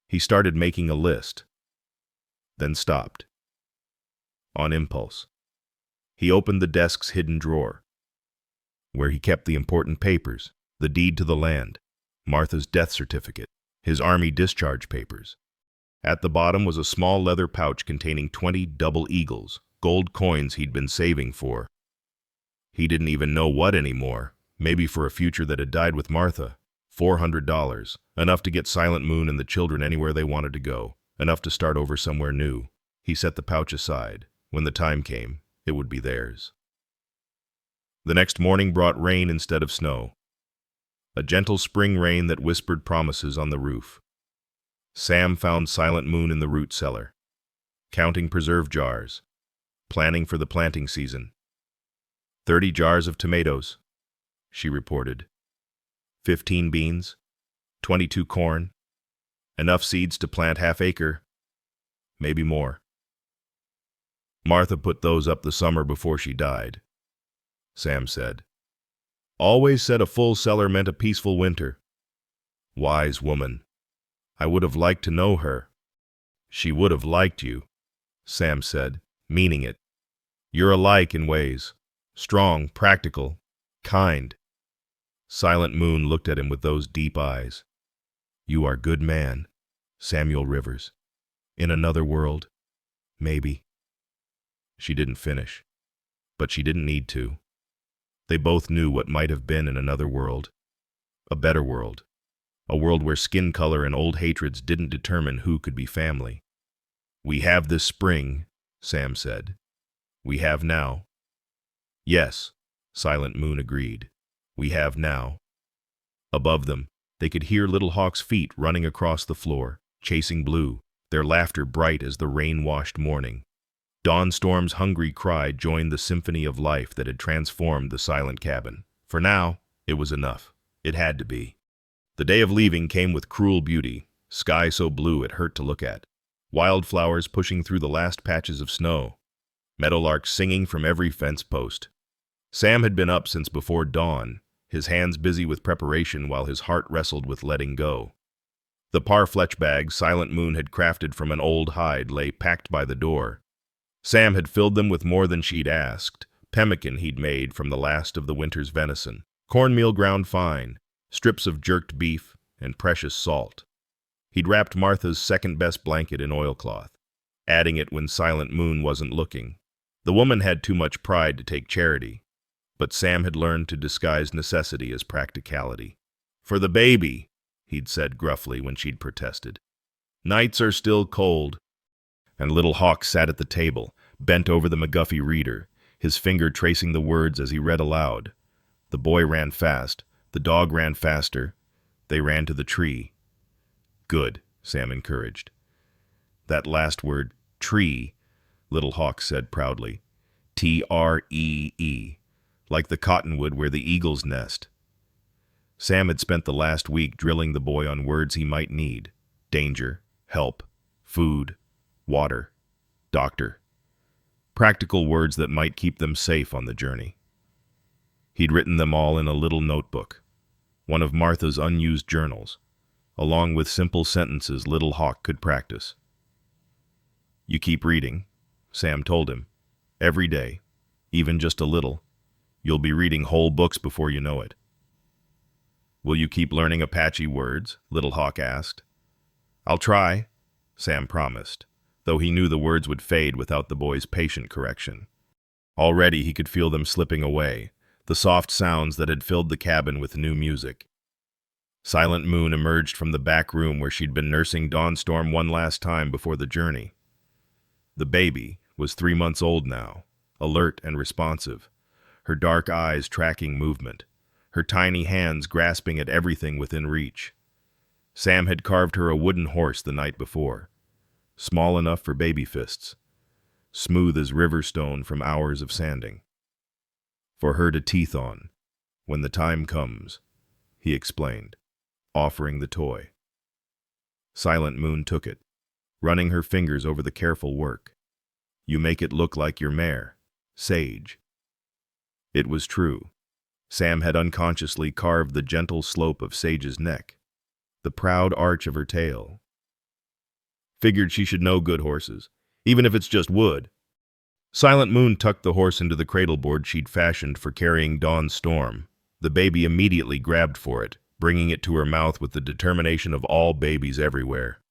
He started making a list, then stopped. On impulse, he opened the desk's hidden drawer, where he kept the important papers, the deed to the land, Martha's death certificate, his army discharge papers. At the bottom was a small leather pouch containing 20 double eagles, gold coins he'd been saving for. He didn't even know what anymore, maybe for a future that had died with Martha. $400, enough to get Silent Moon and the children anywhere they wanted to go, enough to start over somewhere new. He set the pouch aside. When the time came, it would be theirs. The next morning brought rain instead of snow. A gentle spring rain that whispered promises on the roof. Sam found Silent Moon in the root cellar, counting preserve jars, planning for the planting season. 30 jars of tomatoes, she reported. 15 beans, 22 corn, enough seeds to plant half-acre, maybe more. Martha put those up the summer before she died, Sam said. Always said a full cellar meant a peaceful winter. Wise woman. I would have liked to know her. She would have liked you, Sam said, meaning it. You're alike in ways. Strong, practical, kind. Silent Moon looked at him with those deep eyes. You are good man, Samuel Rivers. In another world, maybe. She didn't finish, but she didn't need to. They both knew what might have been in another world. A better world. A world where skin color and old hatreds didn't determine who could be family. We have this spring, Sam said. We have now. Yes, Silent Moon agreed. We have now. Above them, they could hear Little Hawk's feet running across the floor, chasing Blue, their laughter bright as the rain-washed morning. Dawnstorm's hungry cry joined the symphony of life that had transformed the silent cabin. For now, it was enough. It had to be. The day of leaving came with cruel beauty, sky so blue it hurt to look at, wildflowers pushing through the last patches of snow, meadowlarks singing from every fence post. Sam had been up since before dawn, his hands busy with preparation while his heart wrestled with letting go. The parfleche bag Silent Moon had crafted from an old hide lay packed by the door. Sam had filled them with more than she'd asked, pemmican he'd made from the last of the winter's venison, cornmeal ground fine, strips of jerked beef, and precious salt. He'd wrapped Martha's second-best blanket in oilcloth, adding it when Silent Moon wasn't looking. The woman had too much pride to take charity, but Sam had learned to disguise necessity as practicality. For the baby, he'd said gruffly when she'd protested. Nights are still cold. And Little Hawk sat at the table, bent over the McGuffey reader, his finger tracing the words as he read aloud. The boy ran fast. The dog ran faster. They ran to the tree. Good, Sam encouraged. That last word, tree, Little Hawk said proudly. T-R-E-E, like the cottonwood where the eagles nest. Sam had spent the last week drilling the boy on words he might need. Danger, help, food, water, doctor. Practical words that might keep them safe on the journey. He'd written them all in a little notebook, one of Martha's unused journals, along with simple sentences Little Hawk could practice. You keep reading, Sam told him. Every day, even just a little. You'll be reading whole books before you know it. Will you keep learning Apache words? Little Hawk asked. I'll try, Sam promised, though he knew the words would fade without the boy's patient correction. Already he could feel them slipping away, the soft sounds that had filled the cabin with new music. Silent Moon emerged from the back room where she'd been nursing Dawnstorm one last time before the journey. The baby was 3 months old now, alert and responsive, her dark eyes tracking movement, her tiny hands grasping at everything within reach. Sam had carved her a wooden horse the night before, small enough for baby fists, smooth as river stone from hours of sanding. For her to teeth on, when the time comes, he explained, offering the toy. Silent Moon took it, running her fingers over the careful work. You make it look like your mare, Sage. It was true. Sam had unconsciously carved the gentle slope of Sage's neck, the proud arch of her tail. Figured she should know good horses, even if it's just wood. Silent Moon tucked the horse into the cradleboard she'd fashioned for carrying Dawn's Storm. The baby immediately grabbed for it, bringing it to her mouth with the determination of all babies everywhere.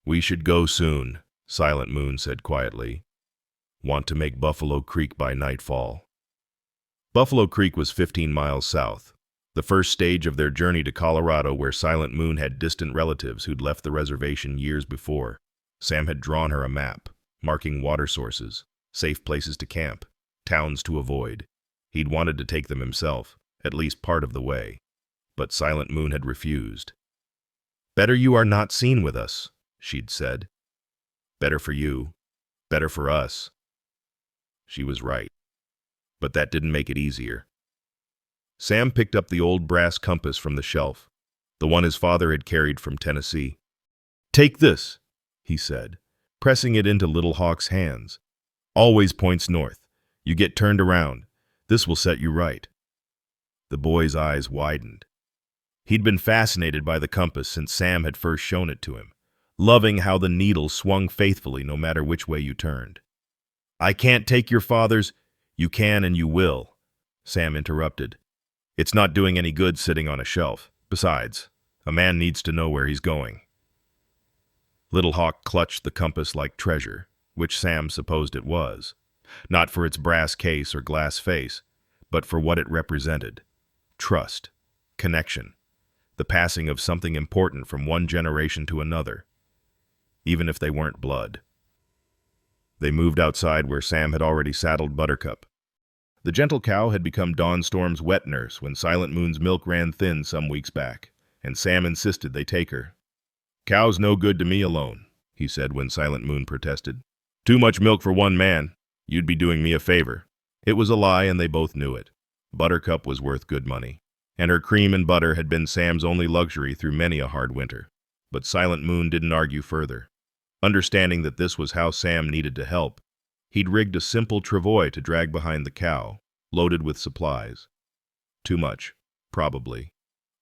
We should go soon, Silent Moon said quietly. Want to make Buffalo Creek by nightfall. Buffalo Creek was 15 miles south, the first stage of their journey to Colorado, where Silent Moon had distant relatives who'd left the reservation years before. Sam had drawn her a map, marking water sources, safe places to camp, towns to avoid. He'd wanted to take them himself, at least part of the way, but Silent Moon had refused. Better you are not seen with us, she'd said. Better for you, better for us. She was right, but that didn't make it easier. Sam picked up the old brass compass from the shelf, the one his father had carried from Tennessee. Take this, he said, pressing it into Little Hawk's hands. Always points north. You get turned around. This will set you right. The boy's eyes widened. He'd been fascinated by the compass since Sam had first shown it to him, loving how the needle swung faithfully no matter which way you turned. I can't take your father's. You can and you will, Sam interrupted. It's not doing any good sitting on a shelf. Besides, a man needs to know where he's going. Little Hawk clutched the compass like treasure, which Sam supposed it was, not for its brass case or glass face, but for what it represented. Trust, connection, the passing of something important from one generation to another, even if they weren't blood. They moved outside where Sam had already saddled Buttercup. The gentle cow had become Dawn Storm's wet nurse when Silent Moon's milk ran thin some weeks back, and Sam insisted they take her. Cow's no good to me alone, he said when Silent Moon protested. Too much milk for one man. You'd be doing me a favor. It was a lie, and they both knew it. Buttercup was worth good money, and her cream and butter had been Sam's only luxury through many a hard winter. But Silent Moon didn't argue further. Understanding that this was how Sam needed to help, he'd rigged a simple travois to drag behind the cow, loaded with supplies. Too much, probably.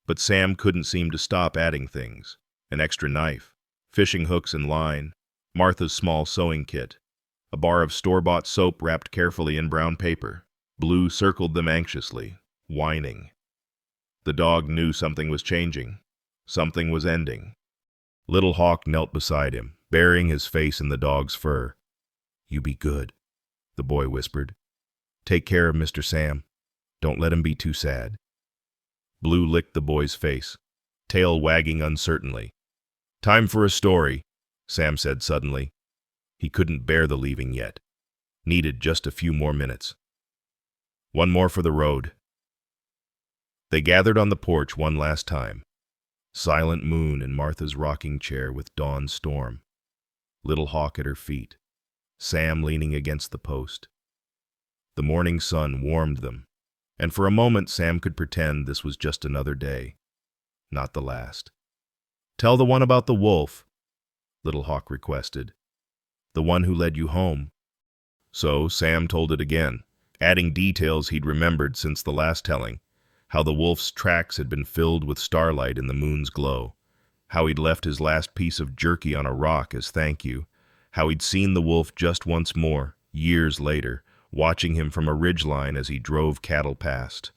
But Sam couldn't seem to stop adding things. An extra knife, fishing hooks and line, Martha's small sewing kit, a bar of store-bought soap wrapped carefully in brown paper. Blue circled them anxiously, whining. The dog knew something was changing. Something was ending. Little Hawk knelt beside him, burying his face in the dog's fur. You be good, the boy whispered. Take care of Mr. Sam. Don't let him be too sad. Blue licked the boy's face, tail wagging uncertainly. Time for a story, Sam said suddenly. He couldn't bear the leaving yet. Needed just a few more minutes. One more for the road. They gathered on the porch one last time. Silent Moon in Martha's rocking chair with Dawn Storm. Little Hawk at her feet. Sam leaning against the post. The morning sun warmed them, and for a moment Sam could pretend this was just another day, not the last. Tell the one about the wolf, Little Hawk requested. The one who led you home. So Sam told it again, adding details he'd remembered since the last telling, how the wolf's tracks had been filled with starlight in the moon's glow, how he'd left his last piece of jerky on a rock as thank you, how he'd seen the wolf just once more, years later, watching him from a ridgeline as he drove cattle past.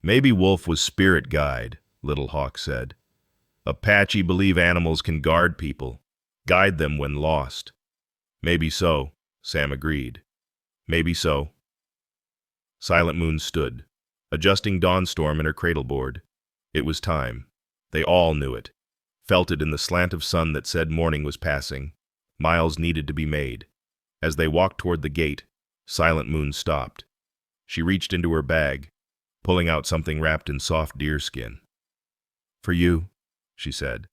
Maybe Wolf was spirit guide, Little Hawk said. Apache believe animals can guard people, guide them when lost. Maybe so, Sam agreed. Maybe so. Silent Moon stood, adjusting Dawnstorm in her cradleboard. It was time. They all knew it, felt it in the slant of sun that said morning was passing. Miles needed to be made. As they walked toward the gate, Silent Moon stopped. She reached into her bag, pulling out something wrapped in soft deerskin. For you, she said,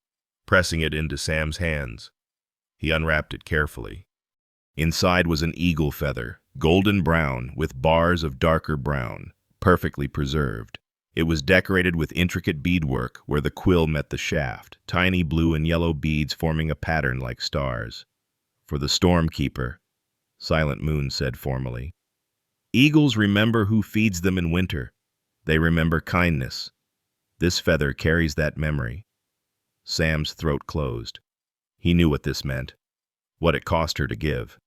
pressing it into Sam's hands. He unwrapped it carefully. Inside was an eagle feather, golden brown with bars of darker brown, perfectly preserved. It was decorated with intricate beadwork where the quill met the shaft, tiny blue and yellow beads forming a pattern like stars. "For the Stormkeeper," Silent Moon said formally. "Eagles remember who feeds them in winter. They remember kindness. This feather carries that memory." Sam's throat closed. He knew what this meant, what it cost her to give.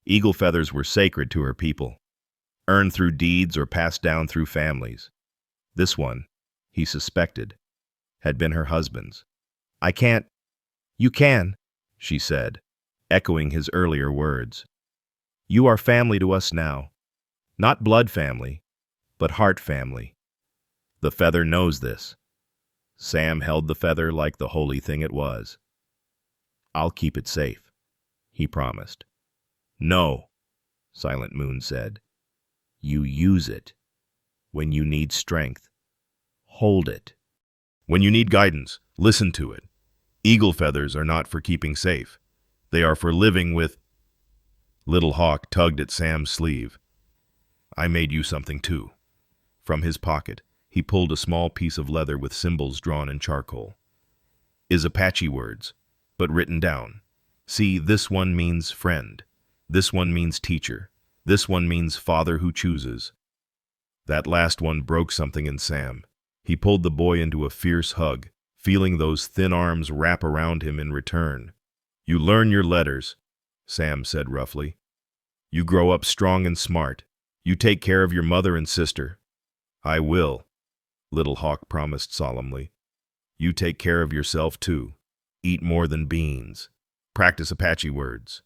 Eagle feathers were sacred to her people, earned through deeds or passed down through families. This one, he suspected, had been her husband's. "I can't—" "You can," she said, echoing his earlier words. "You are family to us now. Not blood family, but heart family. The feather knows this." Sam held the feather like the holy thing it was. "I'll keep it safe," he promised. "No," Silent Moon said. "You use it. When you need strength, hold it. When you need guidance, listen to it. Eagle feathers are not for keeping safe. They are for living with—" Little Hawk tugged at Sam's sleeve. "I made you something too." From his pocket, he pulled a small piece of leather with symbols drawn in charcoal. "Is Apache words, but written down. See, this one means friend. This one means teacher. This one means father who chooses." That last one broke something in Sam. He pulled the boy into a fierce hug, feeling those thin arms wrap around him in return. "You learn your letters," Sam said roughly. "You grow up strong and smart. You take care of your mother and sister." "I will," Little Hawk promised solemnly. "You take care of yourself too. Eat more than beans. Practice Apache words."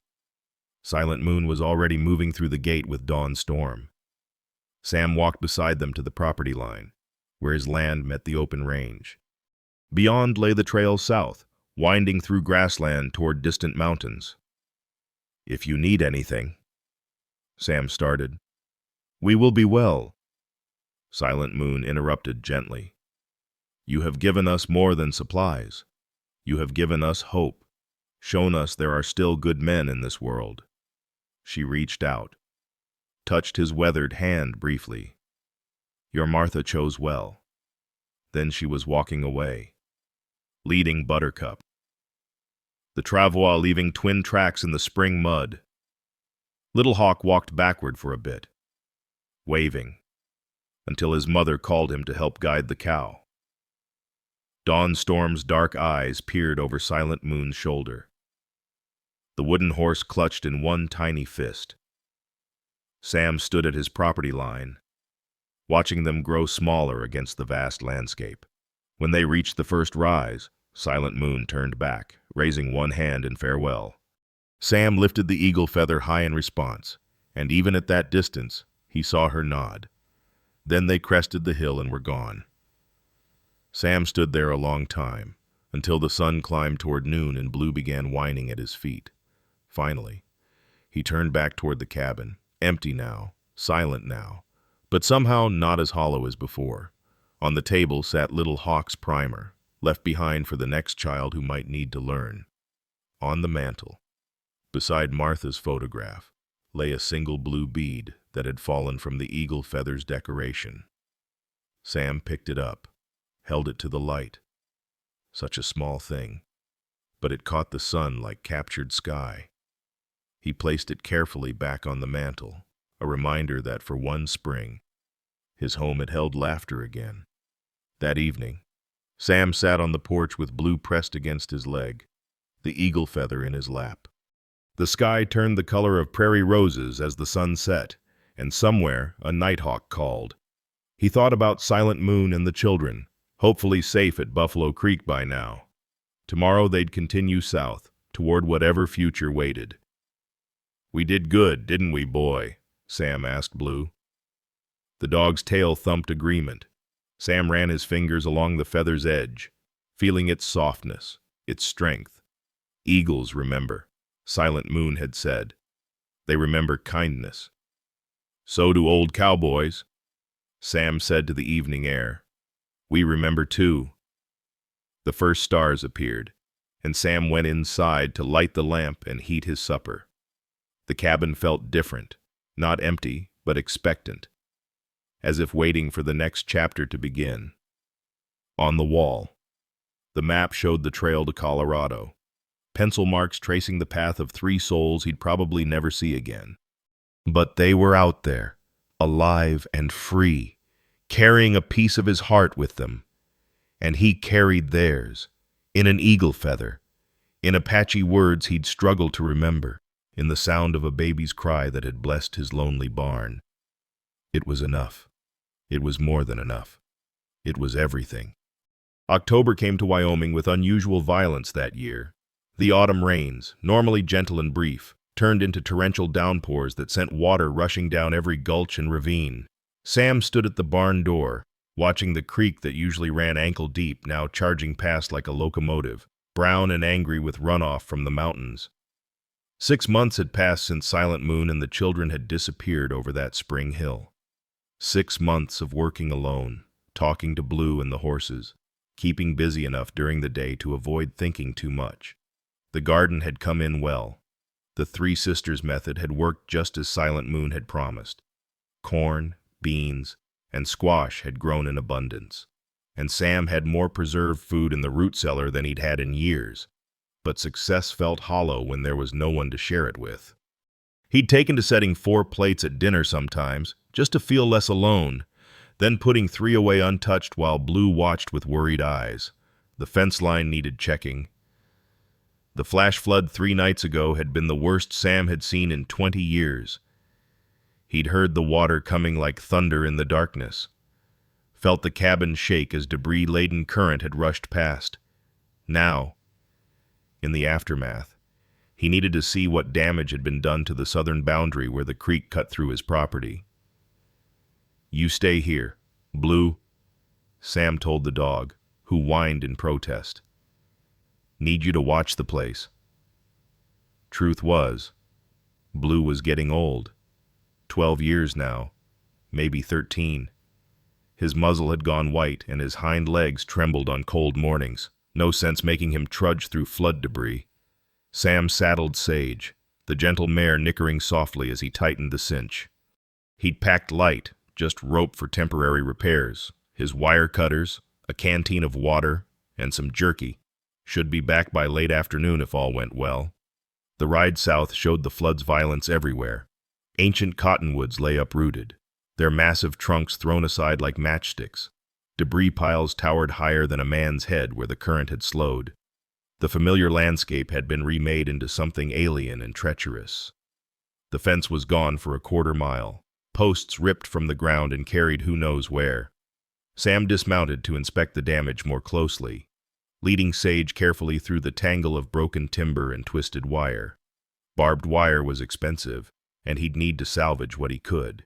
Silent Moon was already moving through the gate with Dawn Storm. Sam walked beside them to the property line, where his land met the open range. Beyond lay the trail south, winding through grassland toward distant mountains. "If you need anything," Sam started. "We will be well," Silent Moon interrupted gently. "You have given us more than supplies. You have given us hope, shown us there are still good men in this world." She reached out, touched his weathered hand briefly. "Your Martha chose well." Then she was walking away, leading Buttercup. The travois leaving twin tracks in the spring mud. Little Hawk walked backward for a bit, waving, until his mother called him to help guide the cow. Dawn Storm's dark eyes peered over Silent Moon's shoulder. The wooden horse clutched in one tiny fist. Sam stood at his property line, watching them grow smaller against the vast landscape. When they reached the first rise, Silent Moon turned back, raising one hand in farewell. Sam lifted the eagle feather high in response, and even at that distance, he saw her nod. Then they crested the hill and were gone. Sam stood there a long time, until the sun climbed toward noon and Blue began whining at his feet. Finally, he turned back toward the cabin, empty now, silent now, but somehow not as hollow as before. On the table sat Little Hawk's primer, left behind for the next child who might need to learn. On the mantel, beside Martha's photograph, lay a single blue bead that had fallen from the eagle feather's decoration. Sam picked it up, held it to the light. Such a small thing, but it caught the sun like captured sky. He placed it carefully back on the mantel, a reminder that for one spring, his home had held laughter again. That evening, Sam sat on the porch with Blue pressed against his leg, the eagle feather in his lap. The sky turned the color of prairie roses as the sun set, and somewhere a nighthawk called. He thought about Silent Moon and the children, hopefully safe at Buffalo Creek by now. Tomorrow they'd continue south, toward whatever future waited. "We did good, didn't we, boy?" Sam asked Blue. The dog's tail thumped agreement. Sam ran his fingers along the feather's edge, feeling its softness, its strength. "Eagles remember," Silent Moon had said. "They remember kindness." "So do old cowboys," Sam said to the evening air. "We remember too." The first stars appeared, and Sam went inside to light the lamp and heat his supper. The cabin felt different, not empty, but expectant. as if waiting for the next chapter to begin. On the wall, the map showed the trail to Colorado, pencil marks tracing the path of 3 souls he'd probably never see again. But they were out there, alive and free, carrying a piece of his heart with them. And he carried theirs, in an eagle feather, in Apache words he'd struggled to remember, in the sound of a baby's cry that had blessed his lonely barn. It was enough. It was more than enough. It was everything. October came to Wyoming with unusual violence that year. The autumn rains, normally gentle and brief, turned into torrential downpours that sent water rushing down every gulch and ravine. Sam stood at the barn door, watching the creek that usually ran ankle-deep now charging past like a locomotive, brown and angry with runoff from the mountains. 6 months had passed since Silent Moon and the children had disappeared over that spring hill. 6 months of working alone, talking to Blue and the horses, keeping busy enough during the day to avoid thinking too much. The garden had come in well. The 3 sisters method had worked just as Silent Moon had promised. Corn, beans, and squash had grown in abundance, and Sam had more preserved food in the root cellar than he'd had in years. But success felt hollow when there was no one to share it with. He'd taken to setting 4 plates at dinner sometimes, just to feel less alone, then putting 3 away untouched while Blue watched with worried eyes. The fence line needed checking. The flash flood 3 nights ago had been the worst Sam had seen in 20 years. He'd heard the water coming like thunder in the darkness, felt the cabin shake as debris-laden current had rushed past. Now, in the aftermath, he needed to see what damage had been done to the southern boundary where the creek cut through his property. "You stay here, Blue," Sam told the dog, who whined in protest. "Need you to watch the place." Truth was, Blue was getting old. 12 years now, maybe 13. His muzzle had gone white and his hind legs trembled on cold mornings. No sense making him trudge through flood debris. Sam saddled Sage, the gentle mare nickering softly as he tightened the cinch. He'd packed light, just rope for temporary repairs, his wire cutters, a canteen of water, and some jerky. Should be back by late afternoon if all went well. The ride south showed the flood's violence everywhere. Ancient cottonwoods lay uprooted, their massive trunks thrown aside like matchsticks. Debris piles towered higher than a man's head where the current had slowed. The familiar landscape had been remade into something alien and treacherous. The fence was gone for a quarter mile, posts ripped from the ground and carried who knows where. Sam dismounted to inspect the damage more closely, leading Sage carefully through the tangle of broken timber and twisted wire. Barbed wire was expensive, and he'd need to salvage what he could.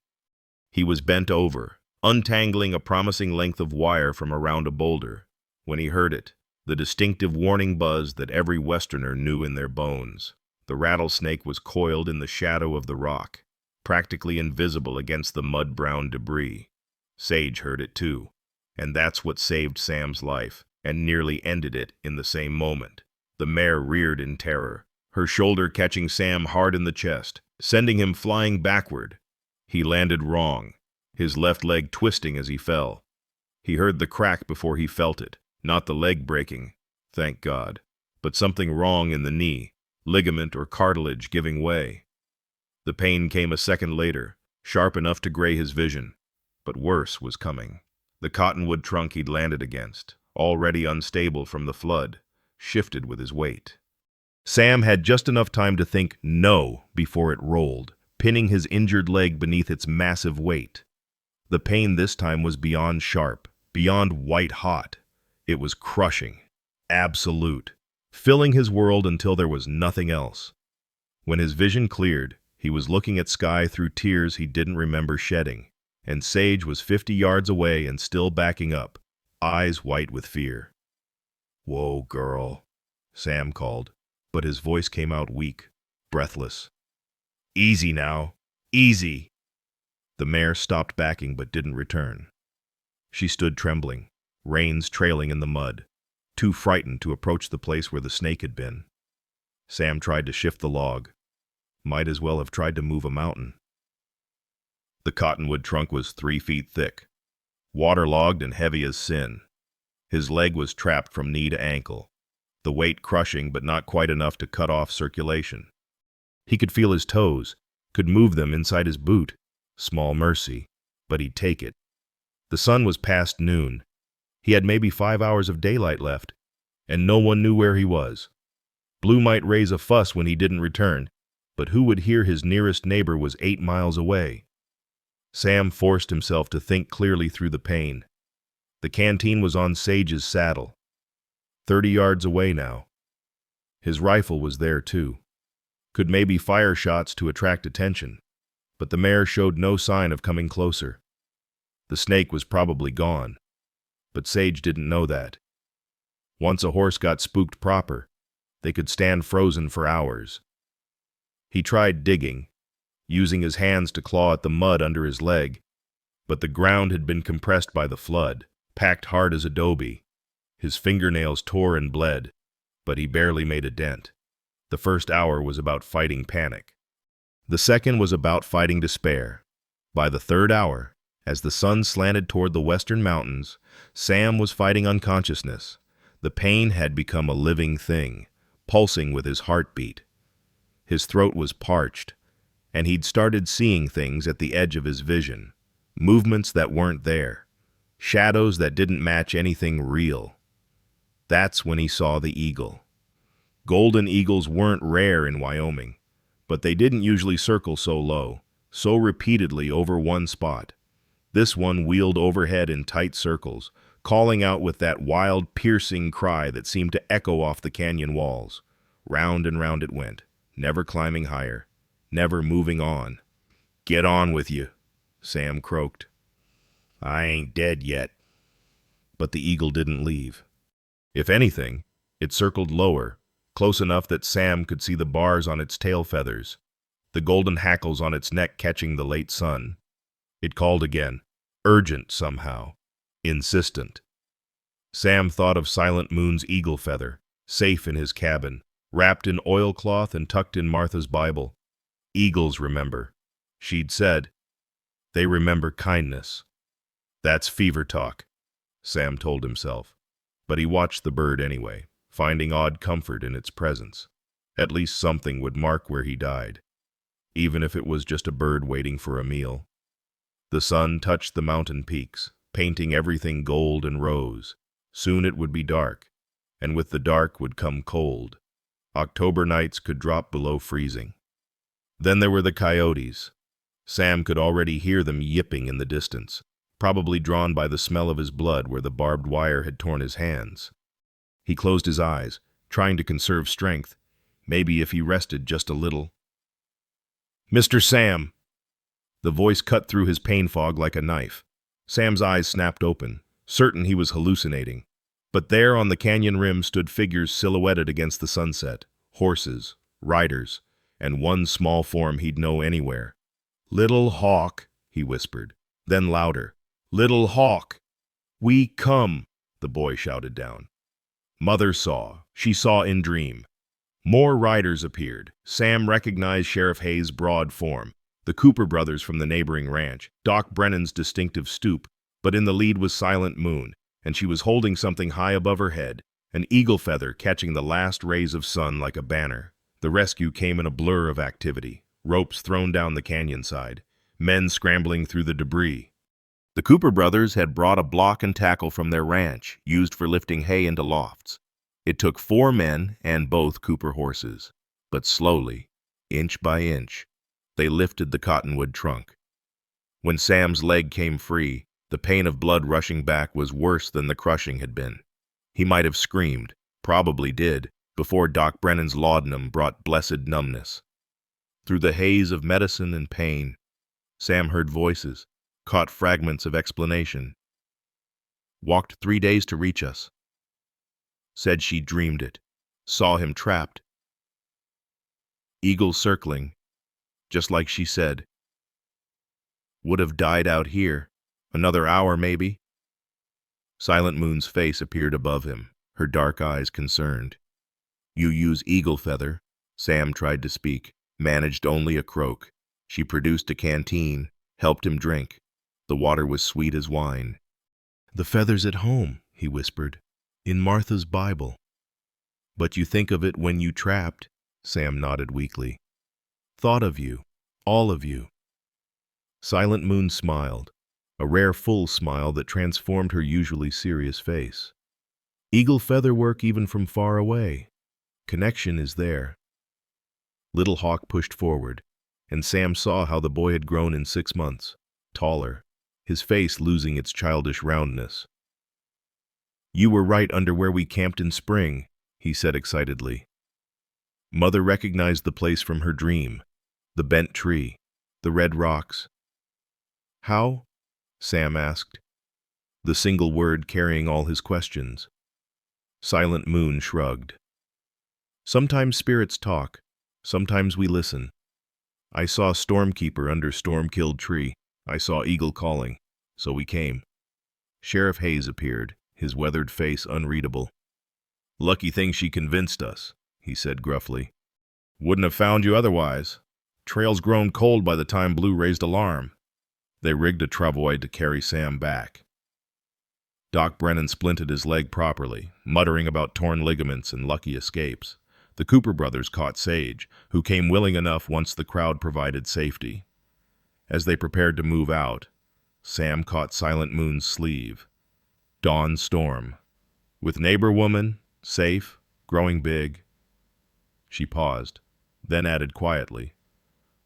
He was bent over, untangling a promising length of wire from around a boulder, when he heard it, the distinctive warning buzz that every Westerner knew in their bones. The rattlesnake was coiled in the shadow of the rock, practically invisible against the mud-brown debris. Sage heard it too, and that's what saved Sam's life, and nearly ended it in the same moment. The mare reared in terror, her shoulder catching Sam hard in the chest, sending him flying backward. He landed wrong, his left leg twisting as he fell. He heard the crack before he felt it, not the leg breaking, thank God, but something wrong in the knee, ligament or cartilage giving way. The pain came a second later, sharp enough to gray his vision, but worse was coming. The cottonwood trunk he'd landed against, already unstable from the flood, shifted with his weight. Sam had just enough time to think no before it rolled, pinning his injured leg beneath its massive weight. The pain this time was beyond sharp, beyond white-hot. It was crushing, absolute, filling his world until there was nothing else. When his vision cleared, he was looking at sky through tears he didn't remember shedding, and Sage was 50 yards away and still backing up, eyes white with fear. "Whoa, girl," Sam called, but his voice came out weak, breathless. "Easy now, easy." The mare stopped backing but didn't return. She stood trembling, reins trailing in the mud, too frightened to approach the place where the snake had been. Sam tried to shift the log. Might as well have tried to move a mountain. The cottonwood trunk was 3 feet thick, waterlogged and heavy as sin. His leg was trapped from knee to ankle, the weight crushing but not quite enough to cut off circulation. He could feel his toes, could move them inside his boot. Small mercy, but he'd take it. The sun was past noon. He had maybe 5 hours of daylight left, and no one knew where he was. Blue might raise a fuss when he didn't return, but who would hear his nearest neighbor was 8 miles away? Sam forced himself to think clearly through the pain. The canteen was on Sage's saddle, 30 yards away now. His rifle was there too. Could maybe fire shots to attract attention, but the mare showed no sign of coming closer. The snake was probably gone, but Sage didn't know that. Once a horse got spooked proper, they could stand frozen for hours. He tried digging, using his hands to claw at the mud under his leg, but the ground had been compressed by the flood, packed hard as adobe. His fingernails tore and bled, but he barely made a dent. The first hour was about fighting panic. The second was about fighting despair. By the third hour, as the sun slanted toward the western mountains, Sam was fighting unconsciousness. The pain had become a living thing, pulsing with his heartbeat. His throat was parched, and he'd started seeing things at the edge of his vision, movements that weren't there, shadows that didn't match anything real. That's when he saw the eagle. Golden eagles weren't rare in Wyoming, but they didn't usually circle so low, so repeatedly over one spot. This one wheeled overhead in tight circles, calling out with that wild, piercing cry that seemed to echo off the canyon walls. Round and round it went, never climbing higher, never moving on. "Get on with you," Sam croaked. "I ain't dead yet." But the eagle didn't leave. If anything, it circled lower, close enough that Sam could see the bars on its tail feathers, the golden hackles on its neck catching the late sun. It called again, urgent somehow, insistent. Sam thought of Silent Moon's eagle feather, safe in his cabin, wrapped in oilcloth and tucked in Martha's Bible. Eagles remember, she'd said. They remember kindness. That's fever talk, Sam told himself. But he watched the bird anyway, finding odd comfort in its presence. At least something would mark where he died, even if it was just a bird waiting for a meal. The sun touched the mountain peaks, painting everything gold and rose. Soon it would be dark, and with the dark would come cold. October nights could drop below freezing. Then there were the coyotes. Sam could already hear them yipping in the distance, probably drawn by the smell of his blood where the barbed wire had torn his hands. He closed his eyes, trying to conserve strength. Maybe if he rested just a little. "Mr. Sam!" The voice cut through his pain fog like a knife. Sam's eyes snapped open, certain he was hallucinating. But there on the canyon rim stood figures silhouetted against the sunset, horses, riders, and one small form he'd know anywhere. "Little Hawk," he whispered, then louder. "Little Hawk!" "We come," the boy shouted down. Mother saw. She saw in dream. More riders appeared. Sam recognized Sheriff Hayes' broad form, the Cooper brothers from the neighboring ranch, Doc Brennan's distinctive stoop, but in the lead was Silent Moon, and she was holding something high above her head, an eagle feather catching the last rays of sun like a banner. The rescue came in a blur of activity, ropes thrown down the canyon side, men scrambling through the debris. The Cooper brothers had brought a block and tackle from their ranch, used for lifting hay into lofts. It took 4 men and both Cooper horses, but slowly, inch by inch, they lifted the cottonwood trunk. When Sam's leg came free, the pain of blood rushing back was worse than the crushing had been. He might have screamed, probably did, before Doc Brennan's laudanum brought blessed numbness. Through the haze of medicine and pain, Sam heard voices, caught fragments of explanation. "Walked 3 days to reach us. Said she dreamed it. Saw him trapped. Eagles circling, just like she said. Would have died out here. Another hour, maybe." Silent Moon's face appeared above him, her dark eyes concerned. "You use eagle feather?" Sam tried to speak, managed only a croak. She produced a canteen, helped him drink. The water was sweet as wine. "The feather's at home," he whispered, "in Martha's Bible." "But you think of it when you trapped," Sam nodded weakly. "Thought of you, all of you." Silent Moon smiled, a rare full smile that transformed her usually serious face. "Eagle feather work even from far away. Connection is there." Little Hawk pushed forward, and Sam saw how the boy had grown in 6 months, taller, his face losing its childish roundness. "You were right under where we camped in spring," he said excitedly. Mother recognized the place from her dream, the bent tree, the red rocks. "How?" Sam asked, the single word carrying all his questions. Silent Moon shrugged. "Sometimes spirits talk, sometimes we listen. I saw Stormkeeper under storm-killed tree. I saw Eagle calling, so we came." Sheriff Hayes appeared, his weathered face unreadable. "Lucky thing she convinced us," he said gruffly. "Wouldn't have found you otherwise. Trail's grown cold by the time Blue raised alarm." They rigged a travois to carry Sam back. Doc Brennan splinted his leg properly, muttering about torn ligaments and lucky escapes. The Cooper brothers caught Sage, who came willing enough once the crowd provided safety. As they prepared to move out, Sam caught Silent Moon's sleeve. "Dawn Storm. With neighbor woman, safe, growing big." She paused, then added quietly,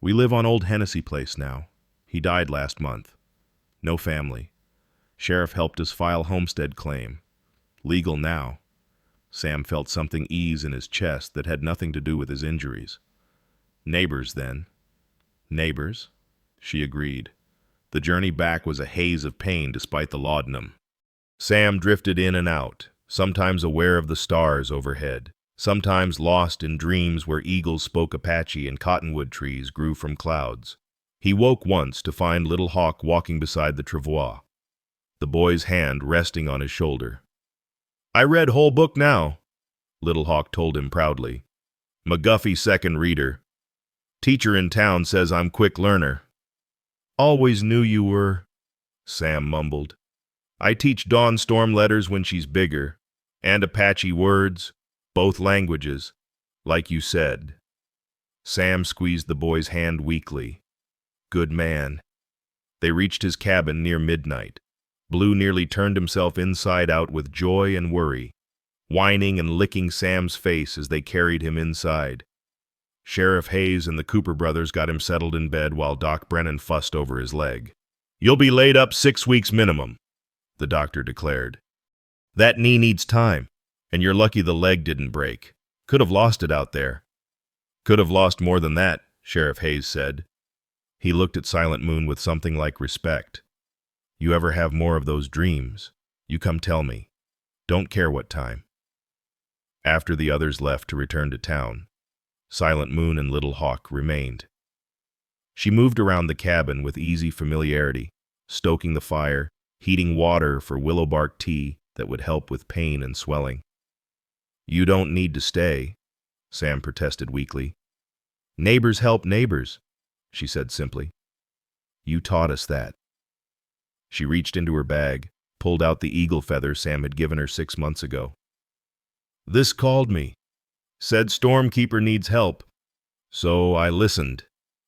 "We live on Old Hennessy Place now. He died last month. No family. Sheriff helped us file homestead claim. Legal now." Sam felt something ease in his chest that had nothing to do with his injuries. "Neighbors, then." "Neighbors," she agreed. The journey back was a haze of pain despite the laudanum. Sam drifted in and out, sometimes aware of the stars overhead, sometimes lost in dreams where eagles spoke Apache and cottonwood trees grew from clouds. He woke once to find Little Hawk walking beside the travois, the boy's hand resting on his shoulder. "I read whole book now," Little Hawk told him proudly. "McGuffey second reader. Teacher in town says I'm quick learner." "Always knew you were," Sam mumbled. "I teach Dawn Storm letters when she's bigger, and Apache words, both languages, like you said." Sam squeezed the boy's hand weakly. "Good man." They reached his cabin near midnight. Blue nearly turned himself inside out with joy and worry, whining and licking Sam's face as they carried him inside. Sheriff Hayes and the Cooper brothers got him settled in bed while Doc Brennan fussed over his leg. "You'll be laid up 6 weeks minimum," the doctor declared. "That knee needs time, and you're lucky the leg didn't break. Could have lost it out there." "Could have lost more than that," Sheriff Hayes said. He looked at Silent Moon with something like respect. "You ever have more of those dreams, you come tell me. Don't care what time." After the others left to return to town, Silent Moon and Little Hawk remained. She moved around the cabin with easy familiarity, stoking the fire, heating water for willow bark tea that would help with pain and swelling. "You don't need to stay," Sam protested weakly. "Neighbors help neighbors," she said simply. "You taught us that." She reached into her bag, pulled out the eagle feather Sam had given her 6 months ago. "This called me. Said Stormkeeper needs help. So I listened."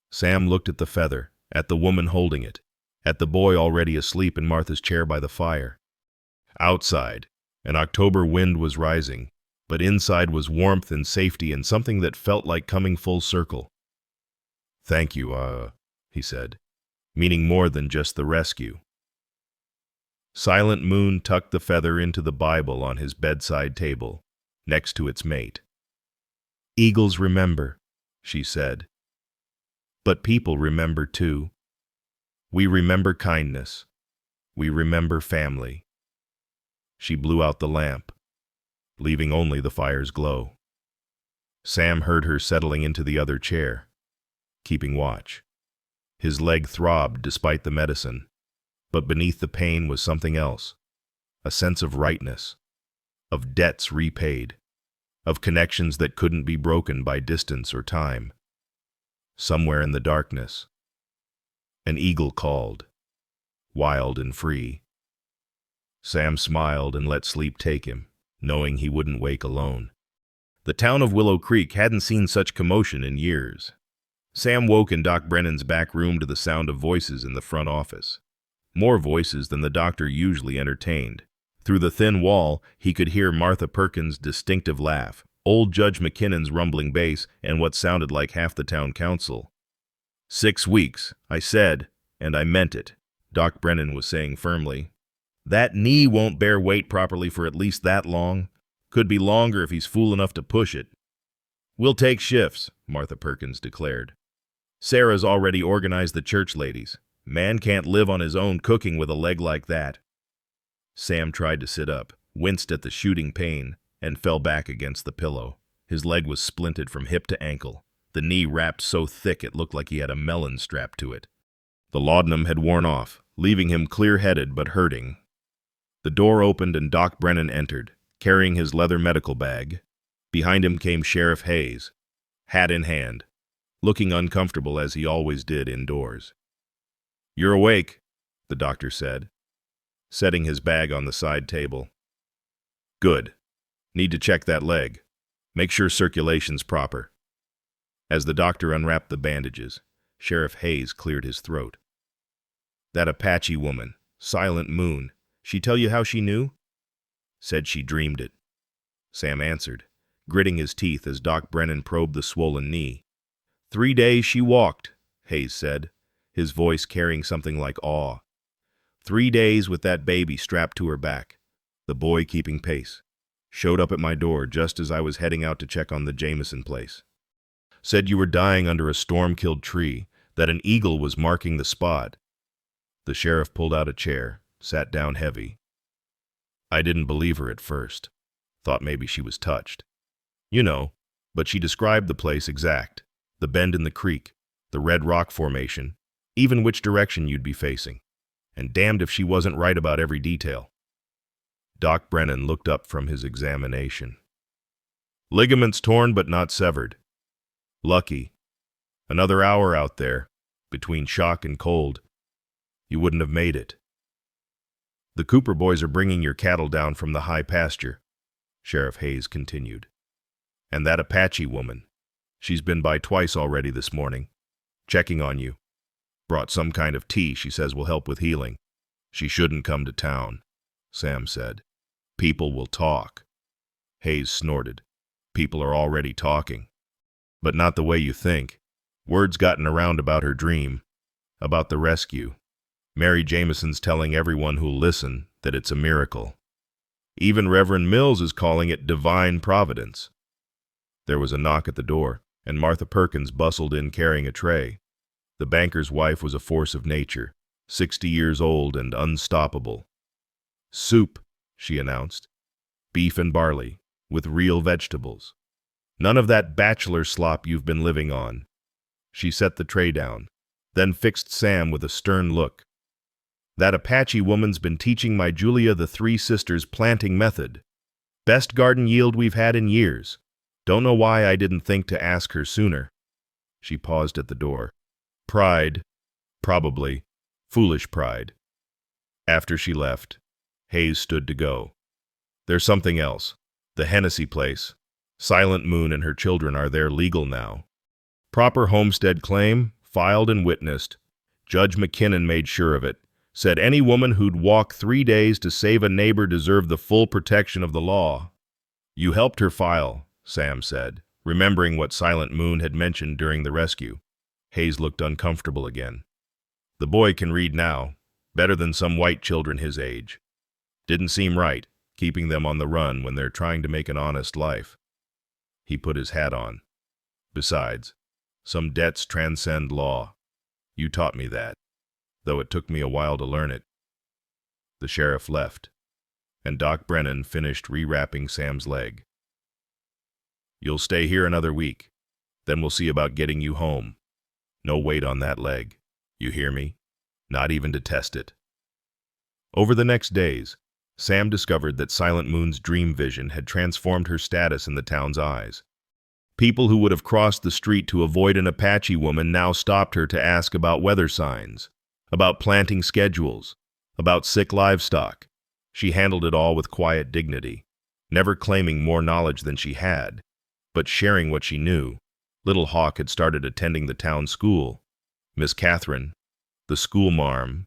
Sam looked at the feather, at the woman holding it, at the boy already asleep in Martha's chair by the fire. Outside, an October wind was rising, but inside was warmth and safety and something that felt like coming full circle. "Thank you, he said, meaning more than just the rescue. Silent Moon tucked the feather into the Bible on his bedside table, next to its mate. "Eagles remember," she said. "But people remember too. We remember kindness. We remember family." She blew out the lamp, leaving only the fire's glow. Sam heard her settling into the other chair, keeping watch. His leg throbbed despite the medicine, but beneath the pain was something else, a sense of rightness, of debts repaid, of connections that couldn't be broken by distance or time. Somewhere in the darkness, An eagle called, wild and free. Sam smiled and let sleep take him, knowing he wouldn't wake alone. The town of Willow Creek hadn't seen such commotion in years. Sam woke in Doc Brennan's back room to the sound of voices in the front office. More voices than the doctor usually entertained. Through the thin wall, he could hear Martha Perkins' distinctive laugh, old Judge McKinnon's rumbling bass, and what sounded like half the town council. 6 weeks, I said, and I meant it, Doc Brennan was saying firmly. That knee won't bear weight properly for at least that long. Could be longer if he's fool enough to push it. We'll take shifts, Martha Perkins declared. Sarah's already organized the church ladies. Man can't live on his own cooking with a leg like that. Sam tried to sit up, winced at the shooting pain, and fell back against the pillow. His leg was splinted from hip to ankle, the knee wrapped so thick it looked like he had a melon strapped to it. The laudanum had worn off, leaving him clear-headed but hurting. The door opened and Doc Brennan entered, carrying his leather medical bag. Behind him came Sheriff Hayes, hat in hand, looking uncomfortable as he always did indoors. You're awake, the doctor said, setting his bag on the side table. Good. Need to check that leg. Make sure circulation's proper. As the doctor unwrapped the bandages, Sheriff Hayes cleared his throat. That Apache woman, Silent Moon, she tell you how she knew? Said she dreamed it. Sam answered, gritting his teeth as Doc Brennan probed the swollen knee. 3 days she walked, Hayes said, his voice carrying something like awe. 3 days with that baby strapped to her back, the boy keeping pace. Showed up at my door just as I was heading out to check on the Jameson place. Said you were dying under a storm-killed tree, that an eagle was marking the spot. The sheriff pulled out a chair, sat down heavy. I didn't believe her at first. Thought maybe she was touched. You know, but she described the place exact. The bend in the creek, the red rock formation, even which direction you'd be facing. And damned if she wasn't right about every detail. Doc Brennan looked up from his examination. Ligaments torn but not severed. Lucky. Another hour out there, between shock and cold. You wouldn't have made it. The Cooper boys are bringing your cattle down from the high pasture, Sheriff Hayes continued. And that Apache woman. She's been by twice already this morning, checking on you. Brought some kind of tea she says will help with healing. She shouldn't come to town, Sam said. People will talk. Hayes snorted. People are already talking. But not the way you think. Word's gotten around about her dream, about the rescue. Mary Jameson's telling everyone who'll listen that it's a miracle. Even Reverend Mills is calling it divine providence. There was a knock at the door, and Martha Perkins bustled in carrying a tray. The banker's wife was a force of nature, 60 years old and unstoppable. Soup, she announced. Beef and barley, with real vegetables. None of that bachelor slop you've been living on. She set the tray down, then fixed Sam with a stern look. That Apache woman's been teaching my Julia the Three Sisters planting method. Best garden yield we've had in years. Don't know why I didn't think to ask her sooner. She paused at the door. Pride. Probably. Foolish pride. After she left, Hayes stood to go. There's something else. The Hennessy place. Silent Moon and her children are there legal now. Proper homestead claim, filed and witnessed. Judge McKinnon made sure of it. Said any woman who'd walk 3 days to save a neighbor deserved the full protection of the law. You helped her file, Sam said, remembering what Silent Moon had mentioned during the rescue. Hayes looked uncomfortable again. The boy can read now, better than some white children his age. Didn't seem right, keeping them on the run when they're trying to make an honest life. He put his hat on. Besides, some debts transcend law. You taught me that, though it took me a while to learn it. The sheriff left, and Doc Brennan finished rewrapping Sam's leg. You'll stay here another week, then we'll see about getting you home. No weight on that leg, you hear me? Not even to test it. Over the next days, Sam discovered that Silent Moon's dream vision had transformed her status in the town's eyes. People who would have crossed the street to avoid an Apache woman now stopped her to ask about weather signs. about planting schedules, about sick livestock. She handled it all with quiet dignity, never claiming more knowledge than she had, but sharing what she knew. Little Hawk had started attending the town school. Miss Catherine, the school marm,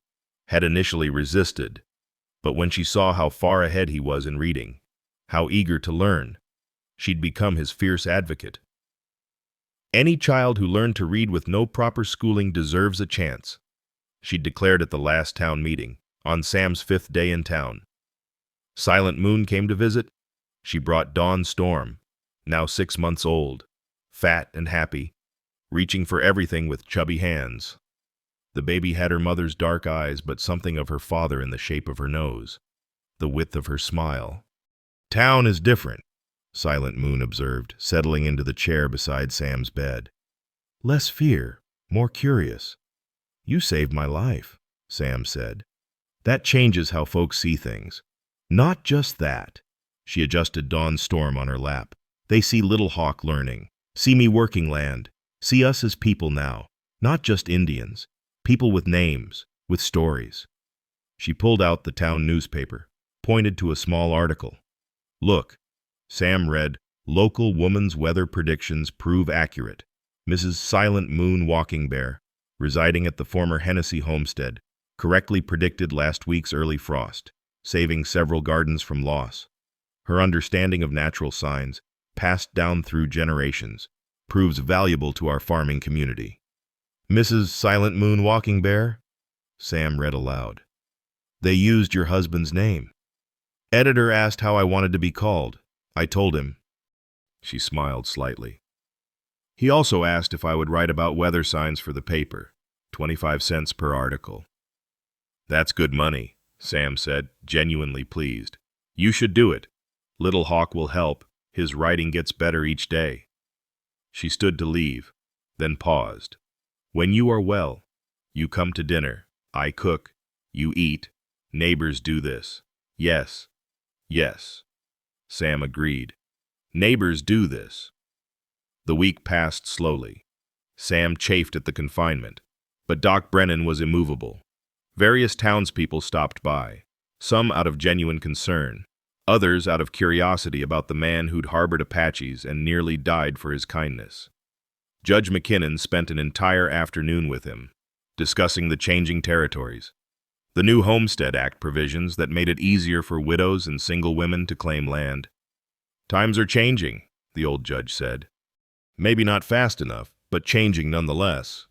had initially resisted, but when she saw how far ahead he was in reading, how eager to learn, she'd become his fierce advocate. Any child who learned to read with no proper schooling deserves a chance, she'd declared at the last town meeting, on Sam's 5th day in town. Silent Moon came to visit. She brought Dawn Storm, now 6 months old, fat and happy, reaching for everything with chubby hands. The baby had her mother's dark eyes, but something of her father in the shape of her nose, the width of her smile. "Town is different," Silent Moon observed, settling into the chair beside Sam's bed. "Less fear, more curious." "You saved my life," Sam said. "That changes how folks see things." "Not just that." She adjusted Dawn Storm on her lap. "They see Little Hawk learning, see me working land, see us as people now, not just Indians, people with names, with stories." She pulled out the town newspaper, pointed to a small article. "Look." Sam read, "Local woman's weather predictions prove accurate. Mrs. Silent Moon Walking Bear, residing at the former Hennessy homestead, correctly predicted last week's early frost, saving several gardens from loss. Her understanding of natural signs, passed down through generations, proves valuable to our farming community." "Mrs. Silent Moon Walking Bear?" Sam read aloud. "They used your husband's name. Editor asked how I wanted to be called. I told him." She smiled slightly. "He also asked if I would write about weather signs for the paper, 25 cents per article." "That's good money," Sam said, genuinely pleased. "You should do it. Little Hawk will help. His writing gets better each day." She stood to leave, then paused. "When you are well, you come to dinner. I cook. You eat. Neighbors do this." "Yes. Yes." Sam agreed. "Neighbors do this." The week passed slowly. Sam chafed at the confinement, but Doc Brennan was immovable. Various townspeople stopped by, some out of genuine concern, others out of curiosity about the man who'd harbored Apaches and nearly died for his kindness. Judge McKinnon spent an entire afternoon with him, discussing the changing territories, the new Homestead Act provisions that made it easier for widows and single women to claim land. "Times are changing," the old judge said. "Maybe not fast enough, but changing nonetheless."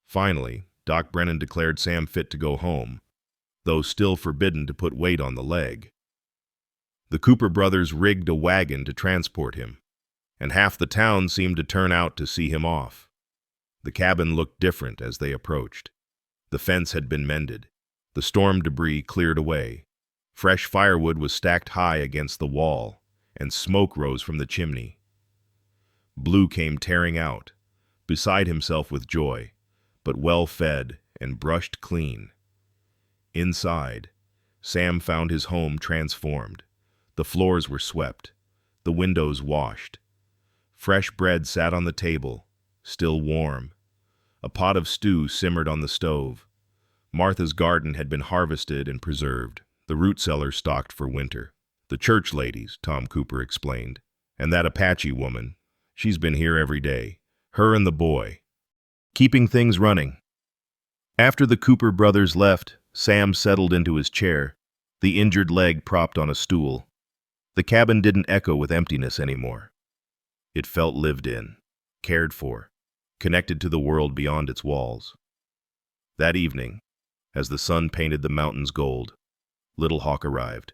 Finally, Doc Brennan declared Sam fit to go home, though still forbidden to put weight on the leg. The Cooper brothers rigged a wagon to transport him, and half the town seemed to turn out to see him off. The cabin looked different as they approached. The fence had been mended, the storm debris cleared away. Fresh firewood was stacked high against the wall, and smoke rose from the chimney. Blue came tearing out, beside himself with joy, but well-fed and brushed clean. Inside, Sam found his home transformed. The floors were swept, the windows washed. Fresh bread sat on the table, still warm. A pot of stew simmered on the stove. Martha's garden had been harvested and preserved, the root cellar stocked for winter. "The church ladies," Tom Cooper explained, "and that Apache woman, she's been here every day, her and the boy, keeping things running." After the Cooper brothers left, Sam settled into his chair, the injured leg propped on a stool. The cabin didn't echo with emptiness anymore. It felt lived in, cared for, connected to the world beyond its walls. That evening, as the sun painted the mountains gold, Little Hawk arrived.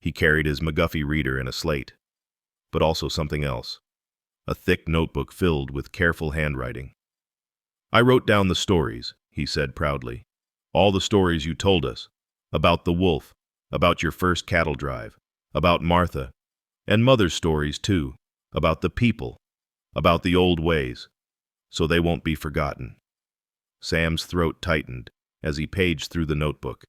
He carried his McGuffey reader and a slate, but also something else, a thick notebook filled with careful handwriting. "I wrote down the stories," he said proudly. "All the stories you told us, about the wolf, about your first cattle drive, about Martha, and Mother's stories too, about the people, about the old ways, so they won't be forgotten." Sam's throat tightened as he paged through the notebook.